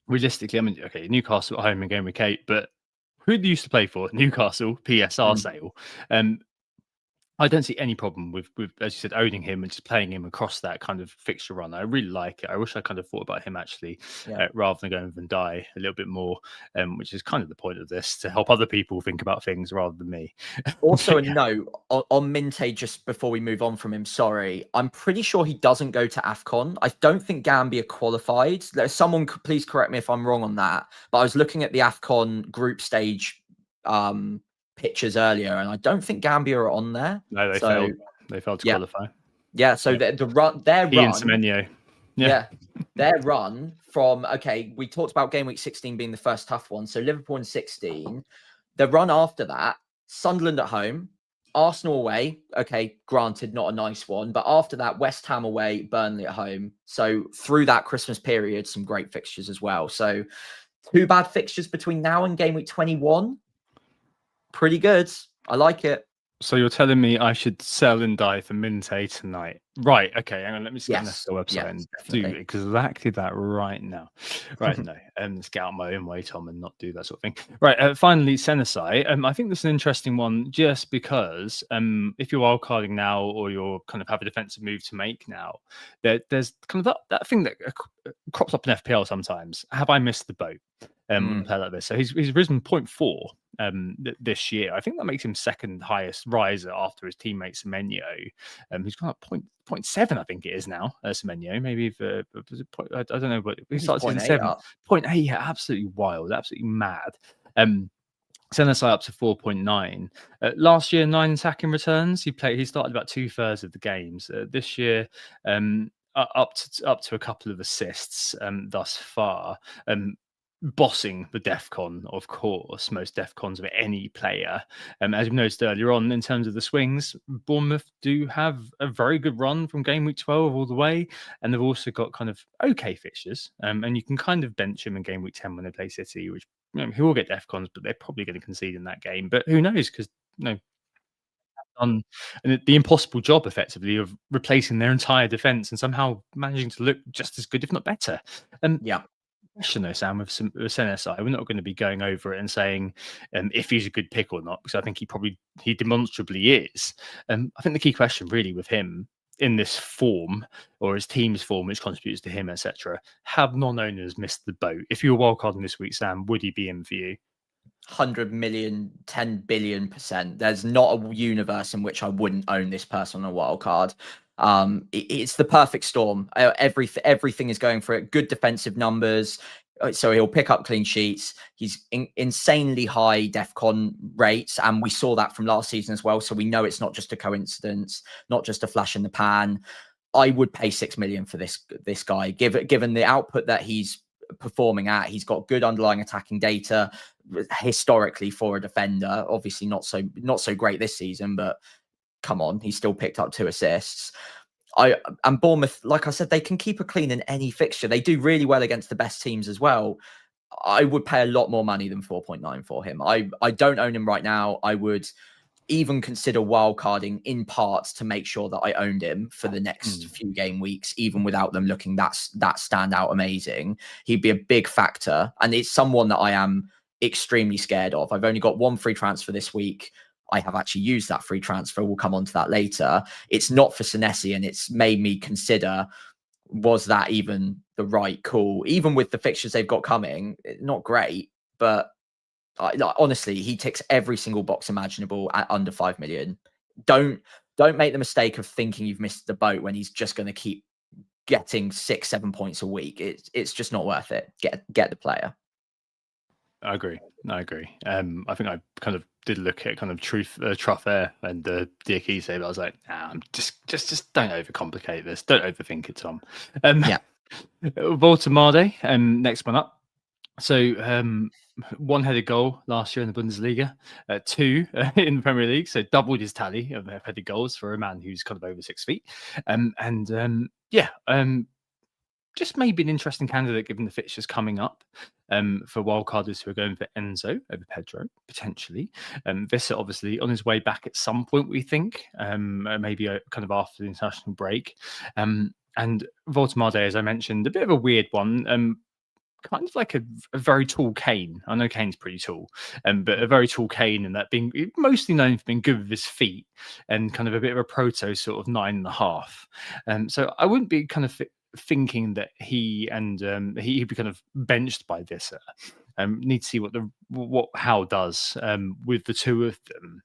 Realistically, I mean, okay, Newcastle at home in game week 8, but who they used to play for? Newcastle, PSR sale. I don't see any problem with, as you said, owning him and just playing him across that kind of fixture run. I really like it. I wish I kind of thought about him actually, rather than going with Ndai a little bit more, which is kind of the point of this, to help other people think about things rather than me. Also, a note on Minte, just before we move on from him, sorry, I'm pretty sure he doesn't go to AFCON. I don't think Gambia qualified. Someone could please correct me if I'm wrong on that. But I was looking at the AFCON group stage pictures earlier, and I don't think Gambia are on there. No, they failed. They failed to qualify. Yeah, so their run, Semenyo. Their run from we talked about game week 16 being the first tough one. So Liverpool in 16, the run after that, Sunderland at home, Arsenal away. Okay, granted, not a nice one, but after that, West Ham away, Burnley at home. So through that Christmas period, some great fixtures as well. So 2 bad fixtures between now and game week 21. Pretty good. I like it. So you're telling me I should sell and die for Minte tonight? Right. Okay. Hang on. Let me just get on the Yes, FPL website yes, and do definitely. exactly that right now. Right. No. Let's get out my own way, Tom, and not do that sort of thing. Right. Finally, Senesai. I think this is an interesting one just because if you're wildcarding now or you're kind of have a defensive move to make now, there's kind of that thing that crops up in FPL sometimes. Have I missed the boat? On a player like this. So he's risen 0.4 this year. I think that makes him second highest riser after his teammate Semenyo. He's gone up 0.7, I think it is now. Semenyo, maybe I don't know, but he started season 7. Up. 0.8, yeah, absolutely wild, absolutely mad. Senesai up to 4.9. Last year, 9 attacking returns. He started about 2/3 of the games. This year, up to a couple of assists thus far. Bossing the DEFCON, of course, most DEFCONs of any player. As we noticed earlier on, in terms of the swings, Bournemouth do have a very good run from game week 12 all the way, and they've also got kind of okay fixtures. And you can kind of bench them in game week 10 when they play City, which who will get DEFCONs, but they're probably going to concede in that game. But who knows? Because on the impossible job effectively of replacing their entire defense and somehow managing to look just as good, if not better. Yeah. Question though, Sam, with NSI, we're not going to be going over it and saying if he's a good pick or not, because I think he demonstrably is. I think the key question really with him in this form or his team's form, which contributes to him, etc., have non-owners missed the boat? If you were wildcarding this week, Sam, would he be in for you? 100 million, 10 billion%. There's not a universe in which I wouldn't own this person on a wild card. It's the perfect storm. Everything is going for it. Good defensive numbers. So he'll pick up clean sheets. He's insanely high DEFCON rates, and we saw that from last season as well. So we know it's not just a coincidence, not just a flash in the pan. I would pay 6 million for this guy, given the output that he's performing at. He's got good underlying attacking data historically for a defender. Obviously not so great this season, but come on, he still picked up 2 assists. And Bournemouth, like I said, they can keep a clean in any fixture. They do really well against the best teams as well. I would pay a lot more money than 4.9 for him. I don't own him right now. I would even consider wildcarding in parts to make sure that I owned him for the next few game weeks, even without them looking that standout amazing. He'd be a big factor, and it's someone that I am extremely scared of. I've only got 1 free transfer this week. I have actually used that free transfer. We'll come on to that later. It's not for Senesi, and it's made me consider, was that even the right call? Even with the fixtures they've got coming, not great, but honestly, he ticks every single box imaginable at under 5 million. Don't make the mistake of thinking you've missed the boat when he's just going to keep getting 6-7 points a week. It's just not worth it. Get the player. I agree. I think I kind of did look at kind of Truff Air and the Diakise, but I was like, nah, just don't overcomplicate this. Don't overthink it, Tom. Yeah. Voltemade, next one up. So 1 headed goal last year in the Bundesliga, 2 in the Premier League, so doubled his tally of headed goals for a man who's kind of over 6 feet. Just maybe an interesting candidate given the fixtures coming up for wildcarders who are going for Enzo over Pedro, potentially. Visser, obviously, on his way back at some point, we think, maybe kind of after the international break. And Voltemade, as I mentioned, a bit of a weird one. Kind of like a very tall Kane. I know Kane's pretty tall, but a very tall Kane, and that being mostly known for being good with his feet and kind of a bit of a proto sort of 9.5. So I wouldn't be kind of thinking that he'd be kind of benched by Visser. Need to see what Howe does with the 2 of them.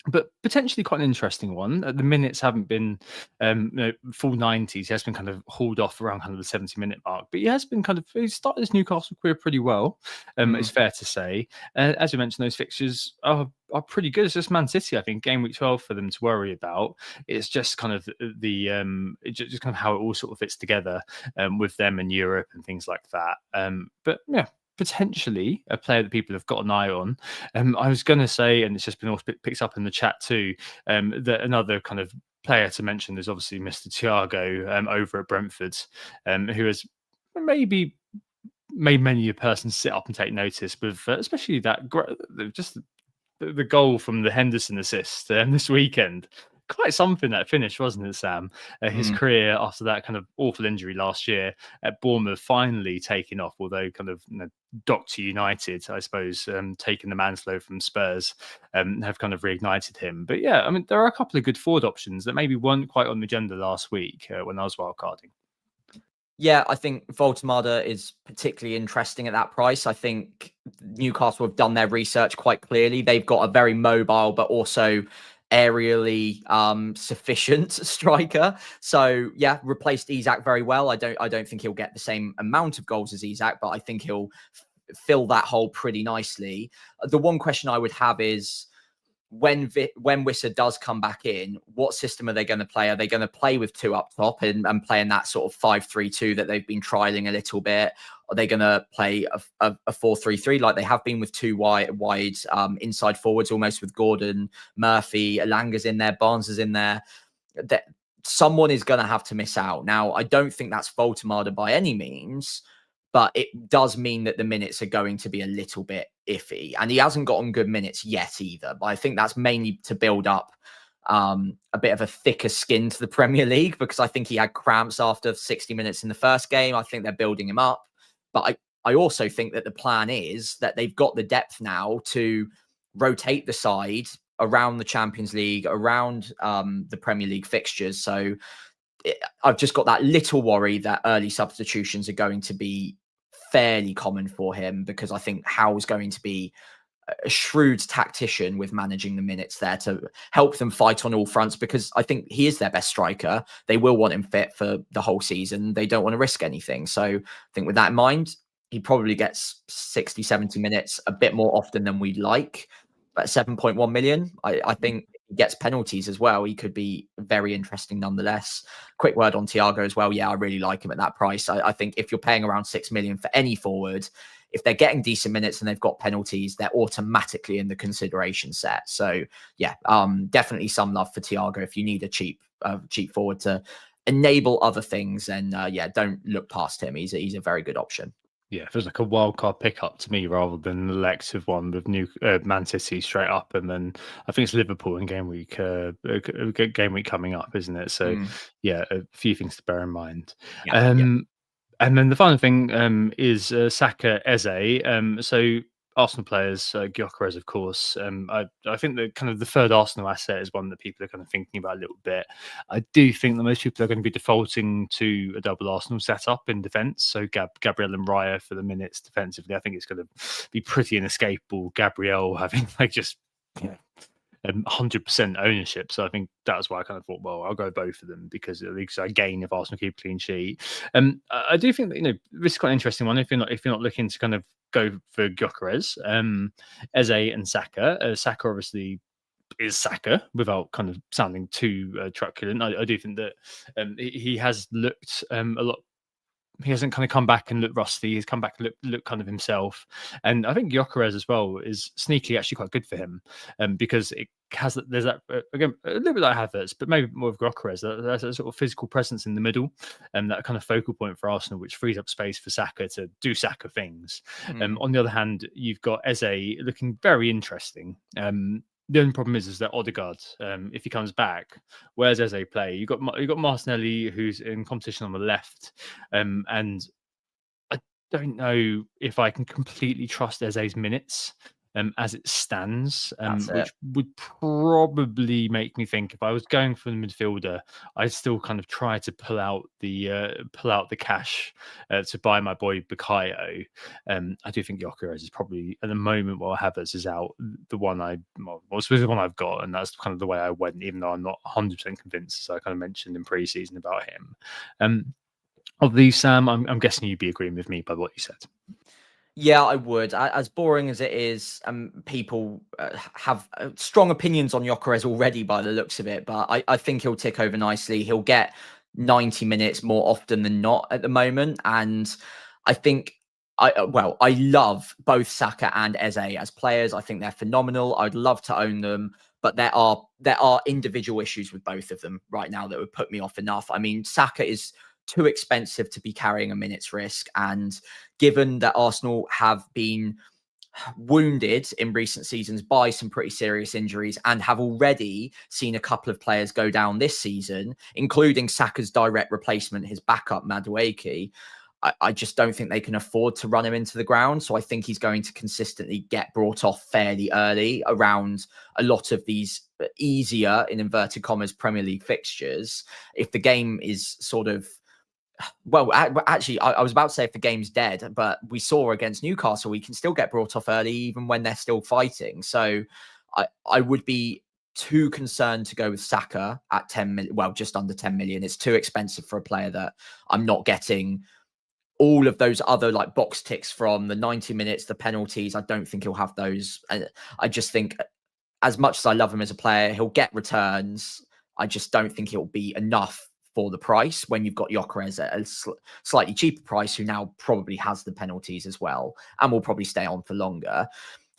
But potentially quite an interesting one. The minutes haven't been full 90s. He has been kind of hauled off around kind of the 70-minute mark. But he started his Newcastle career pretty well, it's fair to say. As you mentioned, those fixtures are pretty good. It's just Man City, I think, game week 12 for them to worry about. It's just kind of just kind of how it all sort of fits together with them in Europe and things like that. But yeah, potentially a player that people have got an eye on. I was going to say, and it's just been all picked up in the chat too, that another kind of player to mention is obviously Mr. Thiago over at Brentford, who has maybe made many a person sit up and take notice with, especially that just the goal from the Henderson assist this weekend. Quite something that finish, wasn't it, Sam? His career after that kind of awful injury last year at Bournemouth finally taking off, although kind of Doctor United, I suppose, taking the man's load from Spurs, have kind of reignited him. But yeah, I mean, there are a couple of good forward options that maybe weren't quite on the agenda last week when I was wildcarding. Yeah, I think Voltemada is particularly interesting at that price. I think Newcastle have done their research quite clearly. They've got a very mobile, but also aerially sufficient striker. So yeah, replaced Isak very well. I don't think he'll get the same amount of goals as Isak, but I think he'll fill that hole pretty nicely. The one question I would have is, when Wissa does come back in, what system are they going to play? Are they going to play with 2 up top and play in that sort of 5-3-2 that they've been trialing a little bit? Are they going to play a 4-3-3 like they have been with 2 wide inside forwards, almost with Gordon, Murphy, Elanga's in there, Barnes is in there? That someone is going to have to miss out. Now, I don't think that's Voltemada by any means, but it does mean that the minutes are going to be a little bit iffy. And he hasn't gotten good minutes yet either. But I think that's mainly to build up a bit of a thicker skin to the Premier League, because I think he had cramps after 60 minutes in the first game. I think they're building him up. But I also think that the plan is that they've got the depth now to rotate the side around the Champions League, around the Premier League fixtures. So I've just got that little worry that early substitutions are going to be fairly common for him, because I think Howe's going to be a shrewd tactician with managing the minutes there to help them fight on all fronts, because I think he is their best striker. They will want him fit for the whole season. They don't want to risk anything. So I think with that in mind, he probably gets 60, 70 minutes a bit more often than we'd like. But 7.1 million, I think he gets penalties as well. He could be very interesting nonetheless. Quick word on Thiago as well. Yeah, I really like him at that price. I think if you're paying around 6 million for any forward, if they're getting decent minutes and they've got penalties, they're automatically in the consideration set. So yeah, definitely some love for Thiago. If you need a cheap forward to enable other things, then yeah, don't look past him. He's a very good option. Yeah, feels like a wild card pickup to me rather than an elective one with Man City straight up, and then I think it's Liverpool in game week coming up, isn't it? So yeah, a few things to bear in mind. Yeah, yeah. And then the final thing is Saka Eze. So Arsenal players, Gyökeres, of course. I think that kind of the third Arsenal asset is one that people are kind of thinking about a little bit. I do think that most people are going to be defaulting to a double Arsenal setup in defence. So Gabriel and Raya for the minutes defensively. I think it's going to be pretty inescapable. Gabriel having like just 100% ownership. So I think that's why I kind of thought, well, I'll go both of them, because at least I gain if Arsenal keep a clean sheet. I do think that, this is quite an interesting one if you're not looking to kind of go for Gyökeres, Eze and Saka. Saka obviously is Saka without kind of sounding too truculent. I do think that he has looked a lot. He hasn't kind of come back and looked rusty. He's come back and look kind of himself. And I think Gyökeres as well is sneakily actually quite good for him, because there's that again a little bit like Havertz, but maybe more of Gyökeres. There's a sort of physical presence in the middle, and that kind of focal point for Arsenal, which frees up space for Saka to do Saka things. On the other hand, you've got Eze looking very interesting. The only problem is that Odegaard, if he comes back, where's Eze play? You got Martinelli, who's in competition on the left, and I don't know if I can completely trust Eze's minutes as it stands, which would probably make me think if I was going for the midfielder, I'd still kind of try to pull out the cash to buy my boy Bukayo. I do think Gyökeres is probably at the moment while Havertz is out the one I've got, and that's kind of the way I went, even though I'm not 100% convinced, as I kind of mentioned in pre-season about him. Of these, Sam, I'm guessing you'd be agreeing with me by what you said. Yeah, I would. As boring as it is, people have strong opinions on Gyökeres already by the looks of it, but I think he'll tick over nicely. He'll get 90 minutes more often than not at the moment. And I think, I love both Saka and Eze as players. I think they're phenomenal. I'd love to own them, but there are individual issues with both of them right now that would put me off enough. I mean, Saka is too expensive to be carrying a minutes risk, and given that Arsenal have been wounded in recent seasons by some pretty serious injuries and have already seen a couple of players go down this season, including Saka's direct replacement, his backup, Madueke. I just don't think they can afford to run him into the ground. So I think he's going to consistently get brought off fairly early around a lot of these easier, in inverted commas, Premier League fixtures. If the game is sort of, well, actually, I was about to say if the game's dead, but we saw against Newcastle, we can still get brought off early even when they're still fighting. So I would be too concerned to go with Saka at 10 million, well, just under 10 million. It's too expensive for a player that I'm not getting all of those other like box ticks from the 90 minutes, the penalties. I don't think he'll have those. And I just think, as much as I love him as a player, he'll get returns. I just don't think it'll be enough for the price when you've got Gyökeres at a slightly cheaper price, who now probably has the penalties as well and will probably stay on for longer.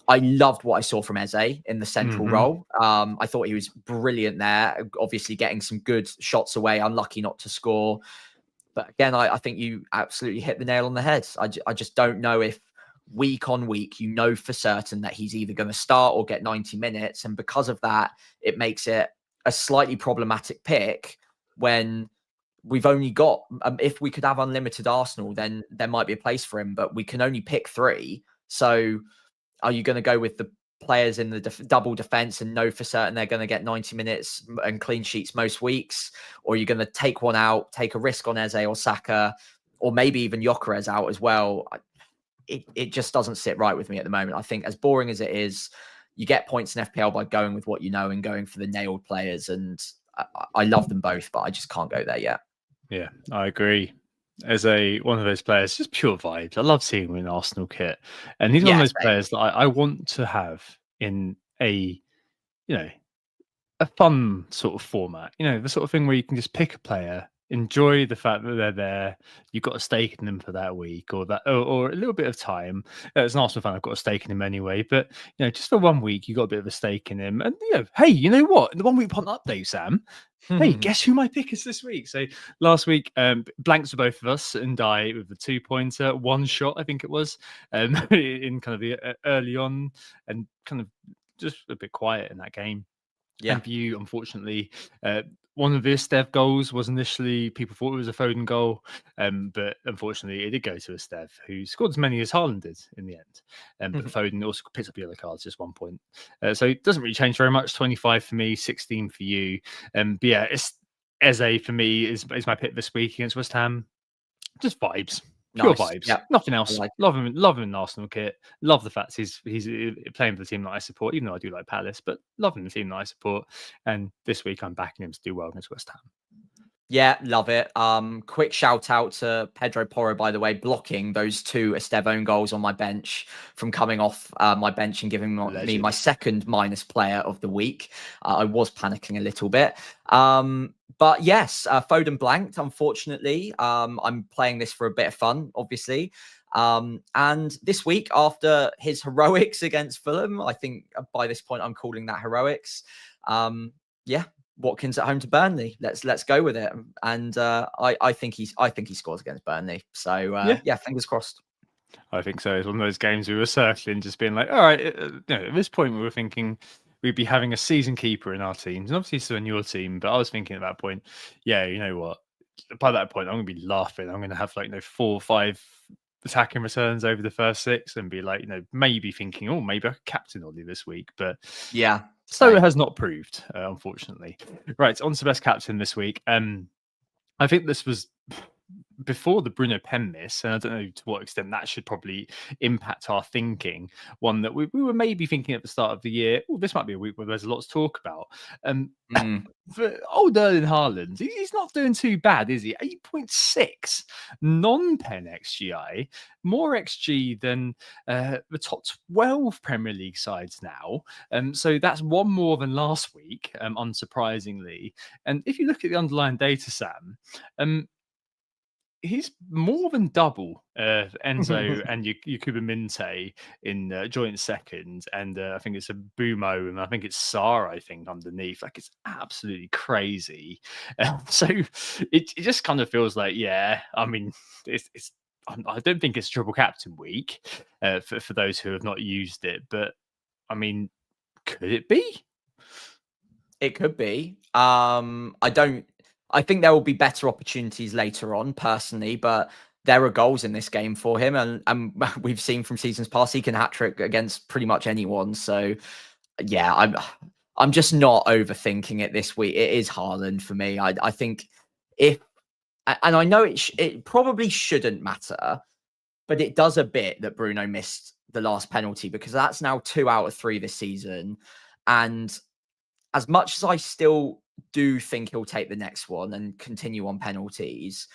I loved what I saw from Eze in the central role. I thought he was brilliant there, obviously getting some good shots away, unlucky not to score. But again, I think you absolutely hit the nail on the head. I just don't know if week on week, you know for certain that he's either going to start or get 90 minutes. And because of that, it makes it a slightly problematic pick when we've only got, if we could have unlimited Arsenal, then there might be a place for him, but we can only pick 3. So are you going to go with the players in the double defense and know for certain they're going to get 90 minutes and clean sheets most weeks? Or are you going to take one out, take a risk on Eze or Saka, or maybe even Gyökeres out as well? It just doesn't sit right with me at the moment. I think as boring as it is, you get points in FPL by going with what you know and going for the nailed players. And I love them both, but I just can't go there yet. Yeah, I agree. As one of those players, just pure vibes. I love seeing him in Arsenal kit, and he's one of those players that I want to have in a fun sort of format. The sort of thing where you can just pick a player, enjoy the fact that they're there. You've got a stake in them for that week or a little bit of time. As an Arsenal fan, I've got a stake in him anyway. But just for 1 week, you got a bit of a stake in him. And hey, you know what? In the 1 week punt update, Sam. Hey, guess who my pick is this week? So last week, blanks for both of us, and I with the 2-pointer, one shot, I think it was, in kind of the early on, and kind of just a bit quiet in that game. Yeah. And for you, unfortunately, one of the Esteve goals was initially, people thought it was a Foden goal, but unfortunately it did go to Esteve, who scored as many as Haaland did in the end. But Foden also picked up yellow cards, just 1 point. So it doesn't really change very much. 25 for me, 16 for you. But yeah, Eze for me is my pick this week against West Ham. Just vibes. Pure vibes. Yep. Nothing else. Love him in Arsenal kit. Love the fact he's playing for the team that I support, even though I do like Palace, but loving the team that I support. And this week I'm backing him to do well against West Ham. Yeah, love it. Quick shout out to Pedro Porro, by the way, blocking those 2 Esteve own goals on my bench from coming off my bench and giving me my second minus player of the week. I was panicking a little bit. But yes, Foden blanked, unfortunately. I'm playing this for a bit of fun, obviously. And this week, after his heroics against Fulham, I think by this point I'm calling that heroics. Yeah, Watkins at home to Burnley. Let's go with it. And I think he scores against Burnley. So yeah, fingers crossed. I think so. It's one of those games we were circling, just being like, all right, at this point we were thinking we'd be having a season keeper in our teams, and obviously still in your team. But I was thinking at that point, yeah, you know what? By that point, I'm going to be laughing. I'm going to have 4 or 5 attacking returns over the first 6, and be like, maybe thinking, oh, maybe I could captain Ollie this week. But yeah, so it has not proved, unfortunately. Right, on to best captain this week. I think this was before the Bruno Pen miss, and I don't know to what extent that should probably impact our thinking. One that we were maybe thinking at the start of the year, oh, this might be a week where there's a lot to talk about. For old Erling Haaland, he's not doing too bad, is he? 8.6 non-Pen XGI, more XG than the top 12 Premier League sides now. So that's 1 more than last week, unsurprisingly. And if you look at the underlying data, Sam, he's more than double Enzo and Yakuba Minte in joint second, and I think it's a Bumo, and I think it's Sar, I think, underneath. It's absolutely crazy. So it just kind of feels like, yeah, I mean, it's I don't think it's triple captain week for those who have not used it, but I mean, could it be? It could be. I think there will be better opportunities later on, personally, but there are goals in this game for him, and we've seen from seasons past he can hat trick against pretty much anyone. So yeah, I'm just not overthinking it this week. It is Haaland for me. I think if and I know it probably shouldn't matter, but it does a bit that Bruno missed the last penalty, because that's now 2 out of 3 this season. And as much as I still do think he'll take the next one and continue on penalties,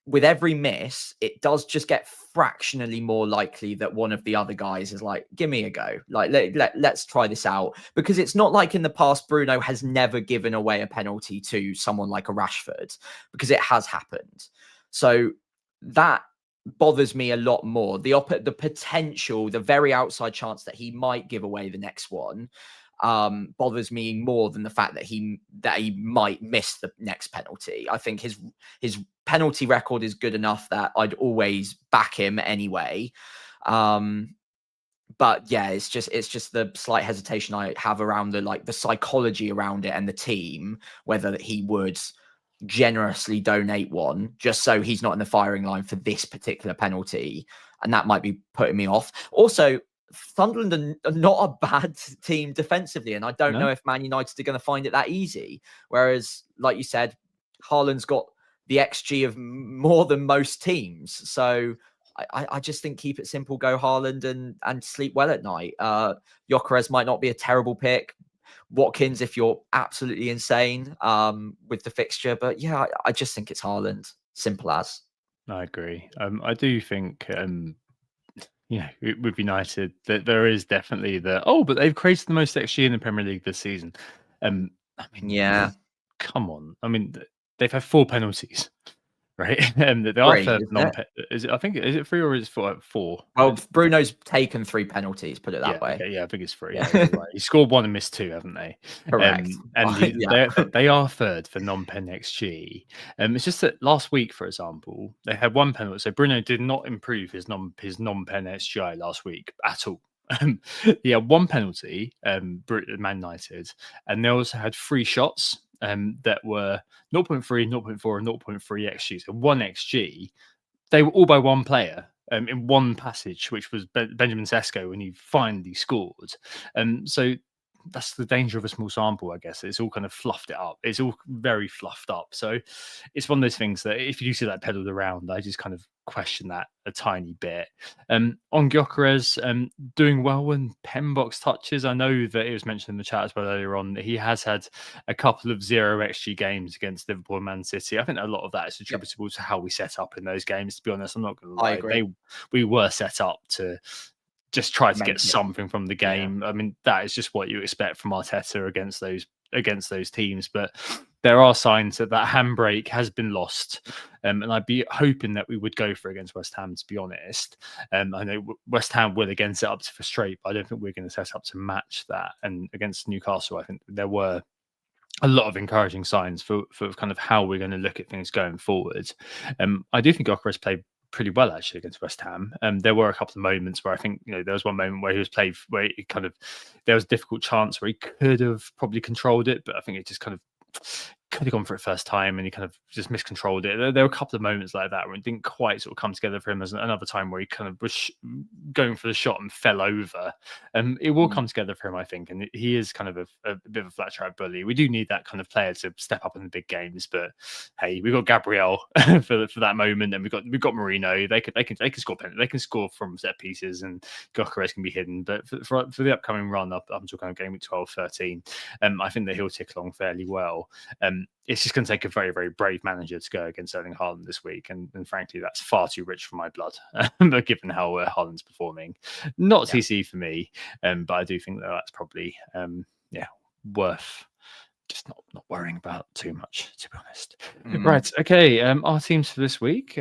with every miss, it does just get fractionally more likely that one of the other guys is like, give me a go. Like, let's try this out. Because it's not like in the past, Bruno has never given away a penalty to someone like a Rashford, because it has happened. So that bothers me a lot more. The potential, the very outside chance that he might give away the next one bothers me more than the fact that he might miss the next penalty. I think his penalty record is good enough that I'd always back him anyway. But yeah, it's just the slight hesitation I have around the psychology around it and the team, whether he would generously donate one just so he's not in the firing line for this particular penalty, and that might be putting me off. Also, Sunderland are not a bad team defensively, and I don't know if Man United are going to find it that easy. Whereas, like you said, Haaland's got the XG of more than most teams. So I just think keep it simple, go Haaland and sleep well at night. Gyökeres might not be a terrible pick. Watkins, if you're absolutely insane with the fixture. But yeah, I just think it's Haaland. Simple as. I agree. I do think with United, that there is definitely but they've created the most XG in the Premier League this season. I mean, yeah, come on. I mean, they've had 4 penalties, right? And they are third is it? I think is it 3 or is it 4? Well, Bruno's taken 3 penalties. Put it that way. Okay, I think it's 3. Yeah, you're right. He scored 1 and missed 2, haven't they? Correct. They are third for non-pen XG. It's just that last week, for example, they had 1 penalty. So Bruno did not improve his non-pen XGI last week at all. He had 1 penalty, Man United, and they also had 3 shots that were 0.3, 0.4, and 0.3 XG. So 1 XG. They were all by 1 player in 1 passage, which was Benjamin Sesko when he finally scored. So that's the danger of a small sample, I guess. It's all kind of fluffed it up. It's all very fluffed up. So it's one of those things that if you do see that peddled around, I just kind of question that a tiny bit. On Gyökeres, doing well when pen box touches. I know that it was mentioned in the chat as well earlier on that he has had a couple of 0 XG games against Liverpool and Man City. I think a lot of that is attributable to how we set up in those games, to be honest. I'm not going to lie. I agree. We were set up to just try to get something from the game. I mean, that is just what you expect from Arteta against those teams. But there are signs that handbrake has been lost, and I'd be hoping that we would go for against West Ham. To be honest, I know West Ham will again set up to frustrate, but I don't think we're going to set up to match that. And against Newcastle, I think there were a lot of encouraging signs for kind of how we're going to look at things going forward. I do think Gyökeres played pretty well actually against West Ham. There were a couple of moments where I think there was one moment where he was played where it kind of there was a difficult chance where he could have probably controlled it, but I think it just kind of could have gone for it first time and he kind of just miscontrolled it. There were a couple of moments like that where it didn't quite sort of come together for him. As another time where he kind of was going for the shot and fell over. It will come together for him, I think, and he is kind of a bit of a flat track bully. We do need that kind of player to step up in the big games, but hey, we've got Gabriel for that moment, and we've got Marino. They can score penalties, they can score from set pieces, and Gyökeres can be hidden. But for the upcoming run up until kind of game week 12, 13, I think that he'll tick along fairly well. It's just going to take a very, very brave manager to go against Erling Haaland this week. And frankly, that's far too rich for my blood, but given how Haaland's performing. Not TC for me, but I do think that that's probably, worth just not worrying about too much, to be honest. Right, okay, our teams for this week.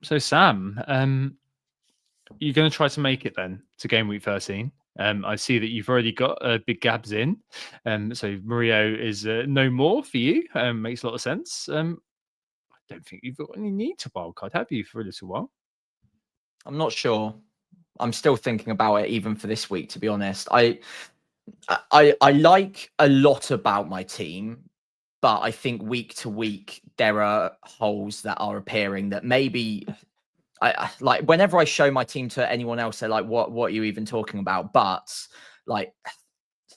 So, Sam, you're going to try to make it then to game week 13. I see that you've already got big Gabs in. So Mario is no more for you. Makes a lot of sense. I don't think you've got any need to wildcard, have you, for a little while? I'm not sure. I'm still thinking about it even for this week, to be honest. I like a lot about my team, but I think week to week there are holes that are appearing that maybe I like whenever I show my team to anyone else, they're like, what are you even talking about? But like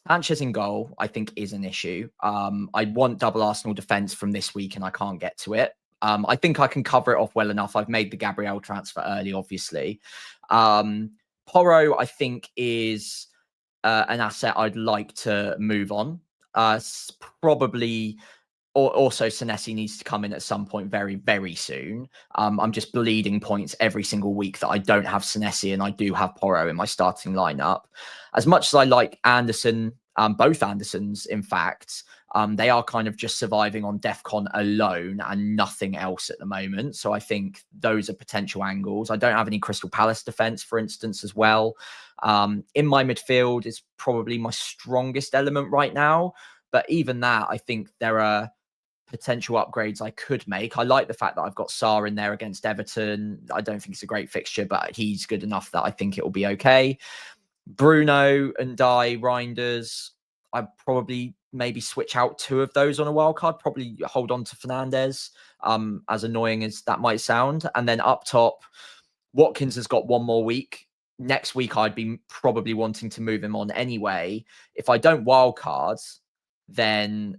Sanchez in goal, I think is an issue. I want double Arsenal defense from this week and I can't get to it. I think I can cover it off well enough. I've made the Gabriel transfer early, obviously. Porro, I think, is an asset I'd like to move on. Probably also Senesi needs to come in at some point very, very soon. I'm just bleeding points every single week that I don't have Senesi and I do have Porro in my starting lineup. As much as I like Anderson, both Andersons, in fact, they are kind of just surviving on DEFCON alone and nothing else at the moment. So I think those are potential angles. I don't have any Crystal Palace defense, for instance, as well. In my midfield is probably my strongest element right now. But even that, I think there are potential upgrades I could make. I like the fact that I've got Sarr in there against Everton. I don't think it's a great fixture, but he's good enough that I think it will be okay. Bruno and Reinders, I'd probably maybe switch out two of those on a wild card, probably hold on to Fernandez, as annoying as that might sound. And then up top, Watkins has got one more week. Next week, I'd be probably wanting to move him on anyway. If I don't wild cards, then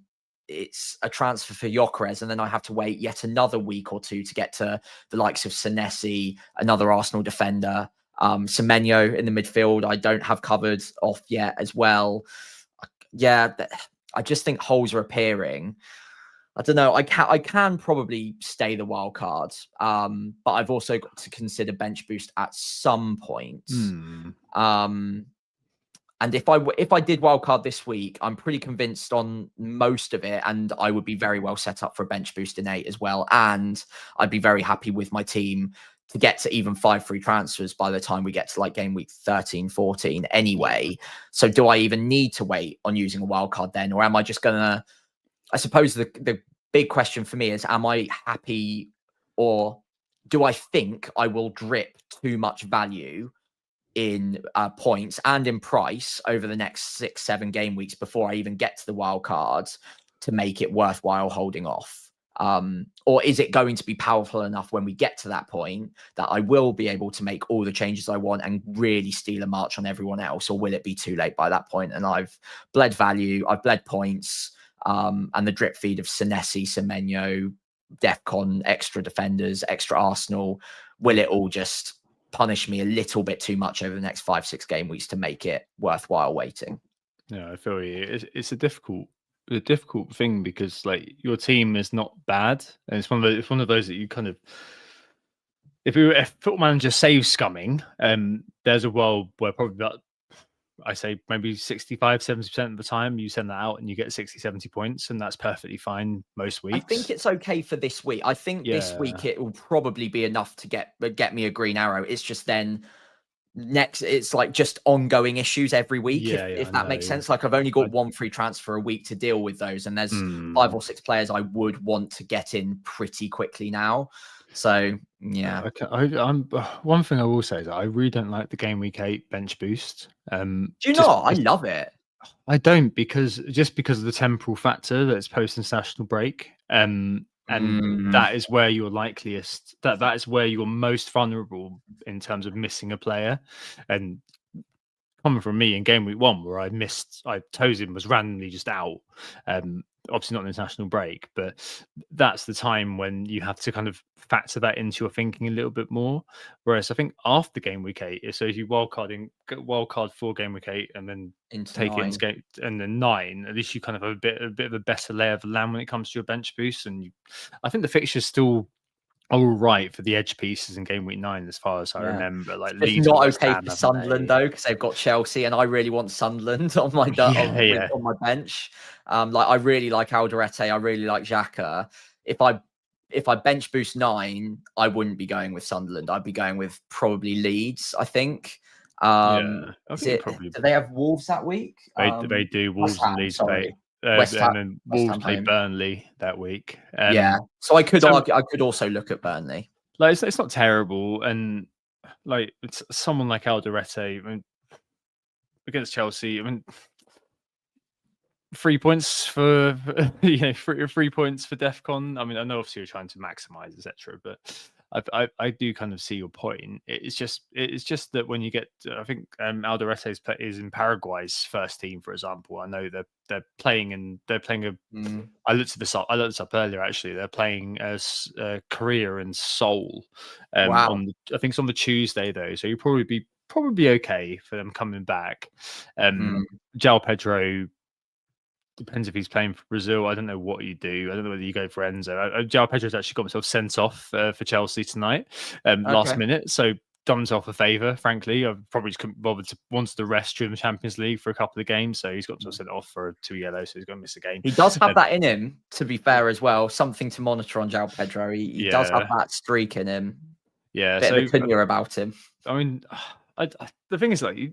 it's a transfer for Gyökeres, and then I have to wait yet another week or two to get to the likes of Senesi, another Arsenal defender, Semenyo in the midfield. I don't have covered off yet as well. Yeah, I just think holes are appearing. I don't know. I can probably stay the wild card, but I've also got to consider bench boost at some point. And if I did wildcard this week, I'm pretty convinced on most of it, and I would be very well set up for a bench boost in 8 as well. And I'd be very happy with my team to get to even 5 free transfers by the time we get to like game week 13, 14 anyway. So do I even need to wait on using a wildcard then? Or am I just going to, I suppose the big question for me is, am I happy, or do I think I will drip too much value in points and in price over the next 6-7 game weeks before I even get to the wild cards to make it worthwhile holding off? Or is it going to be powerful enough when we get to that point that I will be able to make all the changes I want and really steal a march on everyone else? Or will it be too late by that point? And I've bled value, I've bled points, and the drip feed of Senesi, Semenyo, DEFCON, extra defenders, extra Arsenal. Will it all just punish me a little bit too much over the next 5-6 game weeks to make it worthwhile waiting? Yeah, I feel you. It's a difficult thing because like your team is not bad, and it's one of those that you kind of, if Football Manager saves scumming, there's a world where probably about, I say maybe 65-70% of the time you send that out and you get 60-70 points, and that's perfectly fine most weeks. I think it's okay for this week. I think this week it will probably be enough to get me a green arrow. It's just then next, it's like just ongoing issues every week, if that makes sense. Like I've only got 1 free transfer a week to deal with those, and there's 5 or 6 players I would want to get in pretty quickly now. So yeah, I'm one thing I will say is that I really don't like the game week 8 bench boost. Do you not? I love it. I don't, because of the temporal factor that it's post international break. And that is where you're likeliest, that is where you're most vulnerable in terms of missing a player. And coming from me in game week 1, where Tozin was randomly just out, obviously not an international break, but that's the time when you have to kind of factor that into your thinking a little bit more. Whereas I think after game week 8, so if you wildcard for game week 8 and then take 9. It into game, and then 9, at least you kind of have a bit of a better lay of the land when it comes to your bench boost. And I think the fixture's still all right for the edge pieces in game week 9, as far as I remember. Like, it's not okay for Sunderland though, because they've got Chelsea, and I really want Sunderland on my on my bench. Like I really like Alderete, I really like Xhaka. If I bench boost 9, I wouldn't be going with Sunderland. I'd be going with probably Leeds, I think. I think probably. Do they have Wolves that week? They do. Wolves and Leeds play. And then Wolves play Burnley that week. So I could argue, I could also look at Burnley. Like it's not terrible, and like it's someone like Alderete, I mean, against Chelsea. I mean, 3 points for 3 points for DEFCON. I mean, I know obviously you're trying to maximize, etc., but I do kind of see your point. It's just that when you get, I think Alderete is in Paraguay's first team, for example. I know they're playing a. I looked this up. I looked this up earlier. Actually, they're playing as Korea and Seoul. Wow. I think it's on the Tuesday though, so you'll probably be okay for them coming back. João Pedro. Depends if he's playing for Brazil. I don't know what you do. I don't know whether you go for Enzo. João Pedro's actually got himself sent off for Chelsea tonight, last Okay. minute. So done himself a favour, frankly. I've probably just couldn't bother wanted to rest during the Champions League for a couple of games. So he's got to sent off for 2 yellows. So he's going to miss a game. He does have that in him, to be fair, as well. Something to monitor on João Pedro. He does have that streak in him. Yeah. Bit So of a tenure about him. I mean, the thing is, like,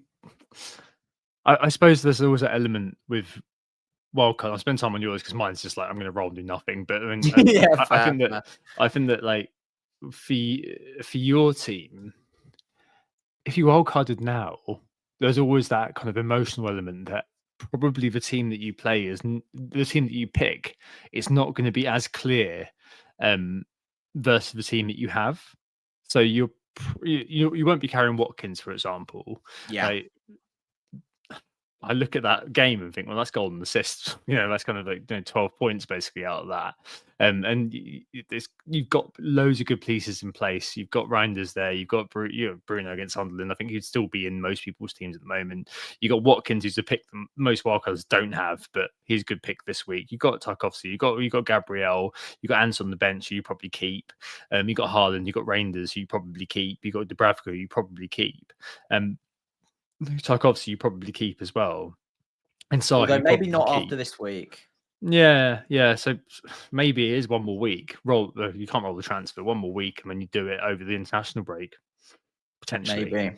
I suppose there's always an element with wildcard. I'll spend time on yours because mine's just like I'm going to roll and do nothing. But I mean, I think that like for your team, if you wildcarded now, there's always that kind of emotional element that probably the team that you play is the team that you pick. It's not going to be as clear versus the team that you have. So you won't be carrying Watkins, for example. Yeah. Like, I look at that game and think, well, that's golden assists. That's kind of like 12 points basically out of that. And you've got loads of good pieces in place. You've got Reinders there. You've got Bruno against Sunderland. I think he'd still be in most people's teams at the moment. You've got Watkins, who's a pick that most wildcards don't have, but he's a good pick this week. You've got Tarkovsky. You've got Gabriel. You've got Ants on the bench, who you probably keep. You've got Haaland. You've got Reinders, who you probably keep. You've got Dubravka, who you probably keep. Tarkovsky you probably keep as well, and so although maybe not after this week. Yeah. So maybe it is one more week. You can't roll the transfer 1 more week, and then you do it over the international break potentially.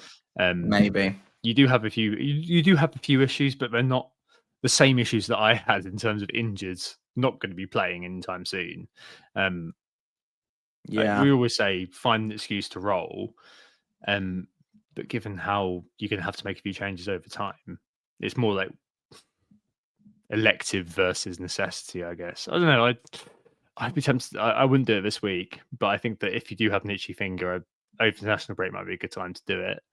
Maybe you do have a few. You do have a few issues, but they're not the same issues that I had in terms of injured. Not going to be playing anytime soon. Yeah, we always say find an excuse to roll. But given how you're going to have to make a few changes over time, it's more like elective versus necessity, I guess. I don't know. I'd be tempted. I wouldn't do it this week, but I think that if you do have an itchy finger, over the national break might be a good time to do it,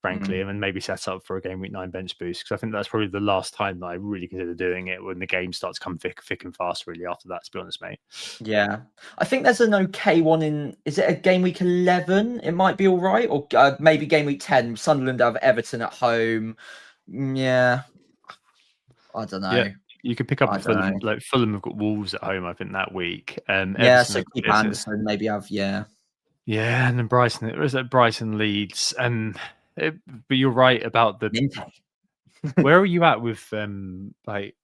frankly, and then maybe set up for a game week 9 bench boost, because I think that's probably the last time that I really consider doing it, when the game starts to come thick and fast really after that, to be honest, mate. Yeah, I think there's an okay one in, is it a game week 11? It might be all right, or maybe game week 10. Sunderland have Everton at home. Yeah, I don't know. Yeah, you could pick up Fulham. Like Fulham have got Wolves at home, I think, that week. Yeah, so keep Anderson, maybe have Yeah, and then Brighton. It was at Brighton Leeds, but you're right about the. Where are you at with like?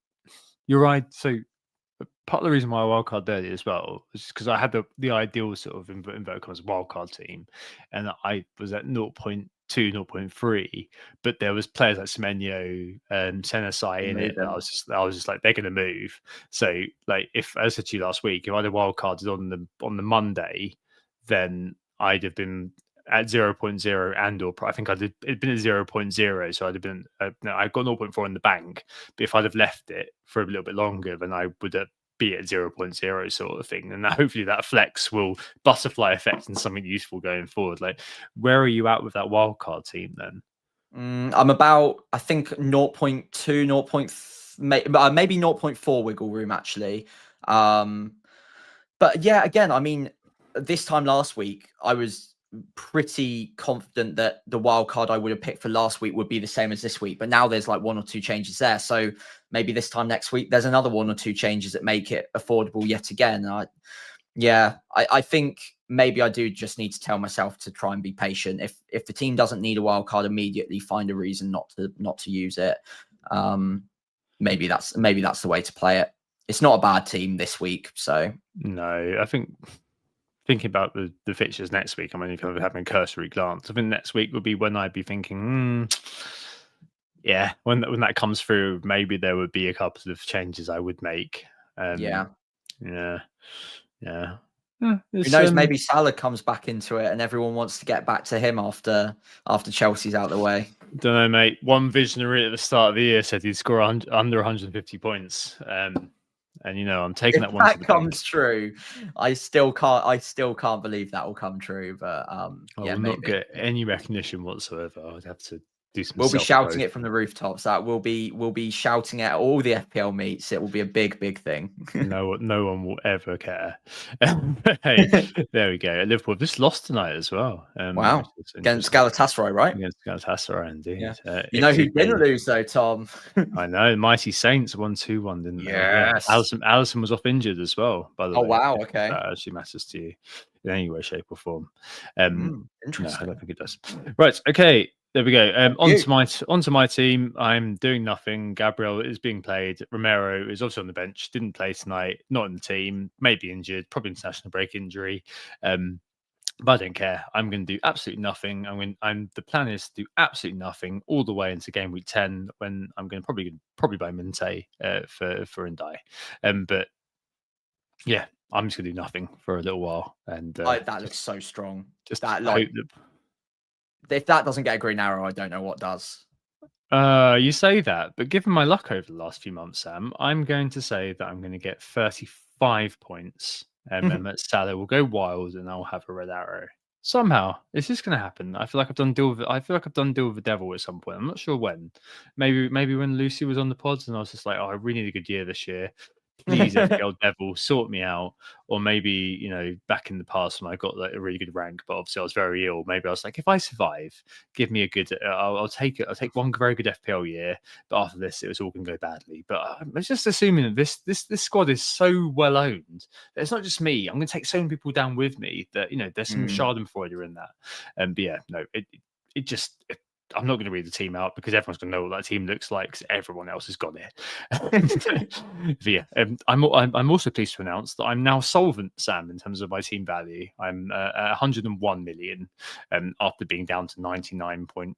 You're right. So part of the reason why I wildcard early as well is because I had the ideal sort of inverted commas wildcard team, and I was at 0.2, 0.3, but there was players like Semenyo and Senasai in it. And I was just like, they're going to move. So like, if, as I said to you last week, if I'd have wildcarded on the Monday, then I'd have been at 0.0 and/or I think it'd been at 0.0, so I'd have been I got 0.4 in the bank. But if I'd have left it for a little bit longer, then I would have be at 0.0 sort of thing, and hopefully that flex will butterfly effect and something useful going forward. Like, where are you at with that wildcard team then? I'm about, I think 0.2, 0. Maybe 0.4 wiggle room actually. But yeah, again, I mean, this time last week I was pretty confident that the wild card I would have picked for last week would be the same as this week, but now there's like 1 or 2 changes there, so maybe this time next week there's another 1 or 2 changes that make it affordable yet again. I think maybe I do just need to tell myself to try and be patient. If the team doesn't need a wild card immediately, find a reason not to use it. Maybe that's the way to play it. It's not a bad team this week, so no, I think thinking about the fixtures next week, I'm only kind of having a cursory glance. I think next week would be when I'd be thinking, yeah, when that comes through, maybe there would be a couple of changes I would make. Yeah. Who knows? Maybe Salah comes back into it, and everyone wants to get back to him after Chelsea's out of the way. Don't know, mate. One visionary at the start of the year said he'd score under 150 points. And I'm taking that one. If that comes true, I still can't believe that will come true. But I yeah, will maybe. not get any recognition whatsoever. I'd have to do some. We'll be shouting it from the rooftops. That we'll be shouting it at all the FPL meets. It will be a big thing. No one will ever care. Hey, there we go. Liverpool just lost tonight as well. Wow, against Galatasaray, right? Against Galatasaray, indeed. Yeah. You know who didn't lose though, Tom? I know. Mighty Saints won 2-1, didn't they? Yes. Yeah. Allison was off injured as well, by the way. Oh wow, okay. That actually matters to you in any way, shape, or form. Interesting. No, I don't think it does. Right. Okay. There we go. Onto my team. I'm doing nothing. Gabriel is being played. Romero is also on the bench. Didn't play tonight. Not in the team. Maybe injured. Probably international break injury. But I don't care. I'm going to do absolutely nothing. The plan is to do absolutely nothing all the way into game week 10, when I'm going to probably buy Minte for Ndai. But yeah, I'm just going to do nothing for a little while. And that looks so strong. Just that hope if that doesn't get a green arrow, I don't know what does. You say that, but given my luck over the last few months, Sam, I'm going to say that I'm going to get 35 points. And that Salah will go wild, and I'll have a red arrow. Somehow, it's just going to happen. I feel like I've done deal with the devil at some point. I'm not sure when. Maybe when Lucy was on the pods, and I was just like, oh, I really need a good year this year. Please, FPL devil, sort me out. Or maybe, back in the past when I got like a really good rank, but obviously I was very ill. Maybe I was like, if I survive, give me a good. I'll take it. I'll take one very good FPL year. But after this, it was all going to go badly. But I'm just assuming that this squad is so well owned that it's not just me. I'm going to take so many people down with me that there's some schadenfreude in that. But yeah, no, I'm not going to read the team out because everyone's going to know what that team looks like because everyone else has got it. But yeah, I'm also pleased to announce that I'm now solvent, Sam, in terms of my team value. I'm at 101 million after being down to 99.7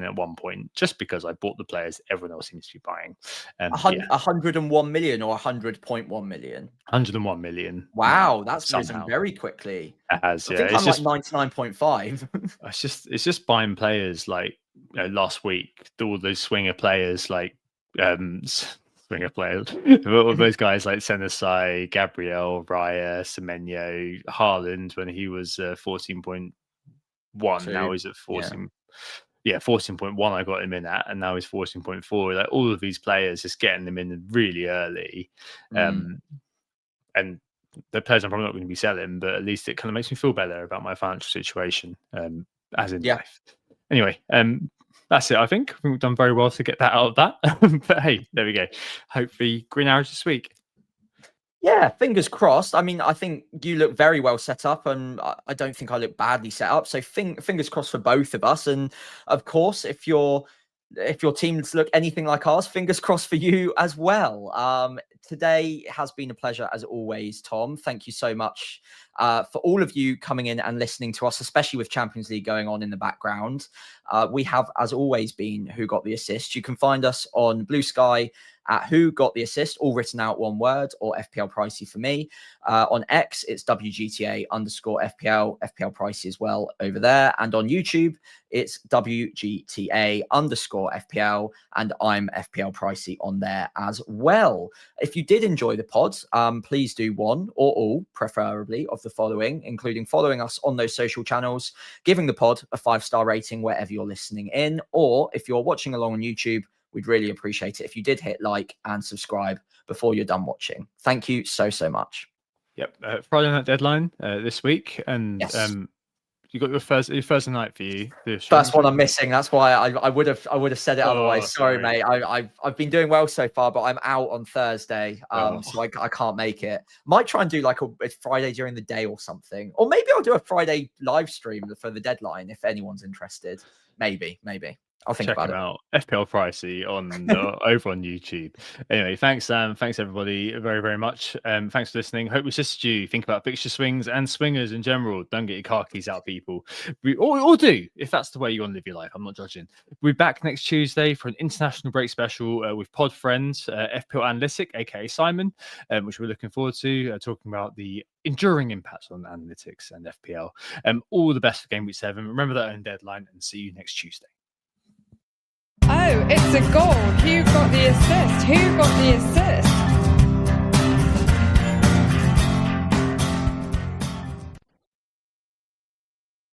at one point, just because I bought the players everyone else seems to be buying. 101 million or 100.1 million? 101 million. Wow, that's risen very quickly. It has, I think I'm like 99.5. It's just buying players like last week, all those swinger players like swinger players, all those guys like Senasai, Gabriel, Raya, Semenyo, Haaland when he was 14.1. Now he's at 14. Yeah, 14.1 I got him in at, and now he's 14.4. Like all of these players, just getting them in really early. And the players I'm probably not going to be selling, but at least it kind of makes me feel better about my financial situation, as in life. Anyway, that's it. I think we've done very well to get that out of that. But hey, there we go. Hopefully, green arrows this week. Yeah, fingers crossed. I mean, I think you look very well set up, and I don't think I look badly set up. So fingers crossed for both of us. And of course, if your teams look anything like ours, fingers crossed for you as well. Today has been a pleasure as always, Tom. Thank you so much for all of you coming in and listening to us, especially with Champions League going on in the background. We have, as always, been Who Got the Assist. You can find us on Blue Sky at Who Got the Assist, all written out one word, or FPL Pricey for me. On X, it's WGTA_FPL, FPL Pricey as well over there. And on YouTube, it's WGTA_FPL, and I'm FPL Pricey on there as well. If you did enjoy the pods, please do one or all, preferably, of the following, including following us on those social channels, giving the pod a 5-star rating wherever you're listening in, or if you're watching along on YouTube, we'd really appreciate it if you did hit like and subscribe before you're done watching. Thank you so much. Yep. Friday night deadline this week, and yes. You got your Thursday night for you. First one I'm missing. That's why I would have said it otherwise. Sorry, mate. I've been doing well so far, but I'm out on Thursday, so I can't make it. Might try and do like a Friday during the day or something, or maybe I'll do a Friday live stream for the deadline if anyone's interested. Maybe. I'll think Check about him it. out. FPL Pricey on over on YouTube. Anyway, thanks Sam. Thanks everybody very, very much. Thanks for listening. Hope it's just you. Think about fixture swings and swingers in general. Don't get your car keys out, people. Or do, if that's the way you want to live your life. I'm not judging. We're back next Tuesday for an international break special with pod friends, FPL Analytic, aka Simon, which we're looking forward to, talking about the enduring impact on analytics and FPL. All the best for Game Week 7. Remember that own deadline, and see you next Tuesday. Oh, it's a goal. Who got the assist? Who got the assist?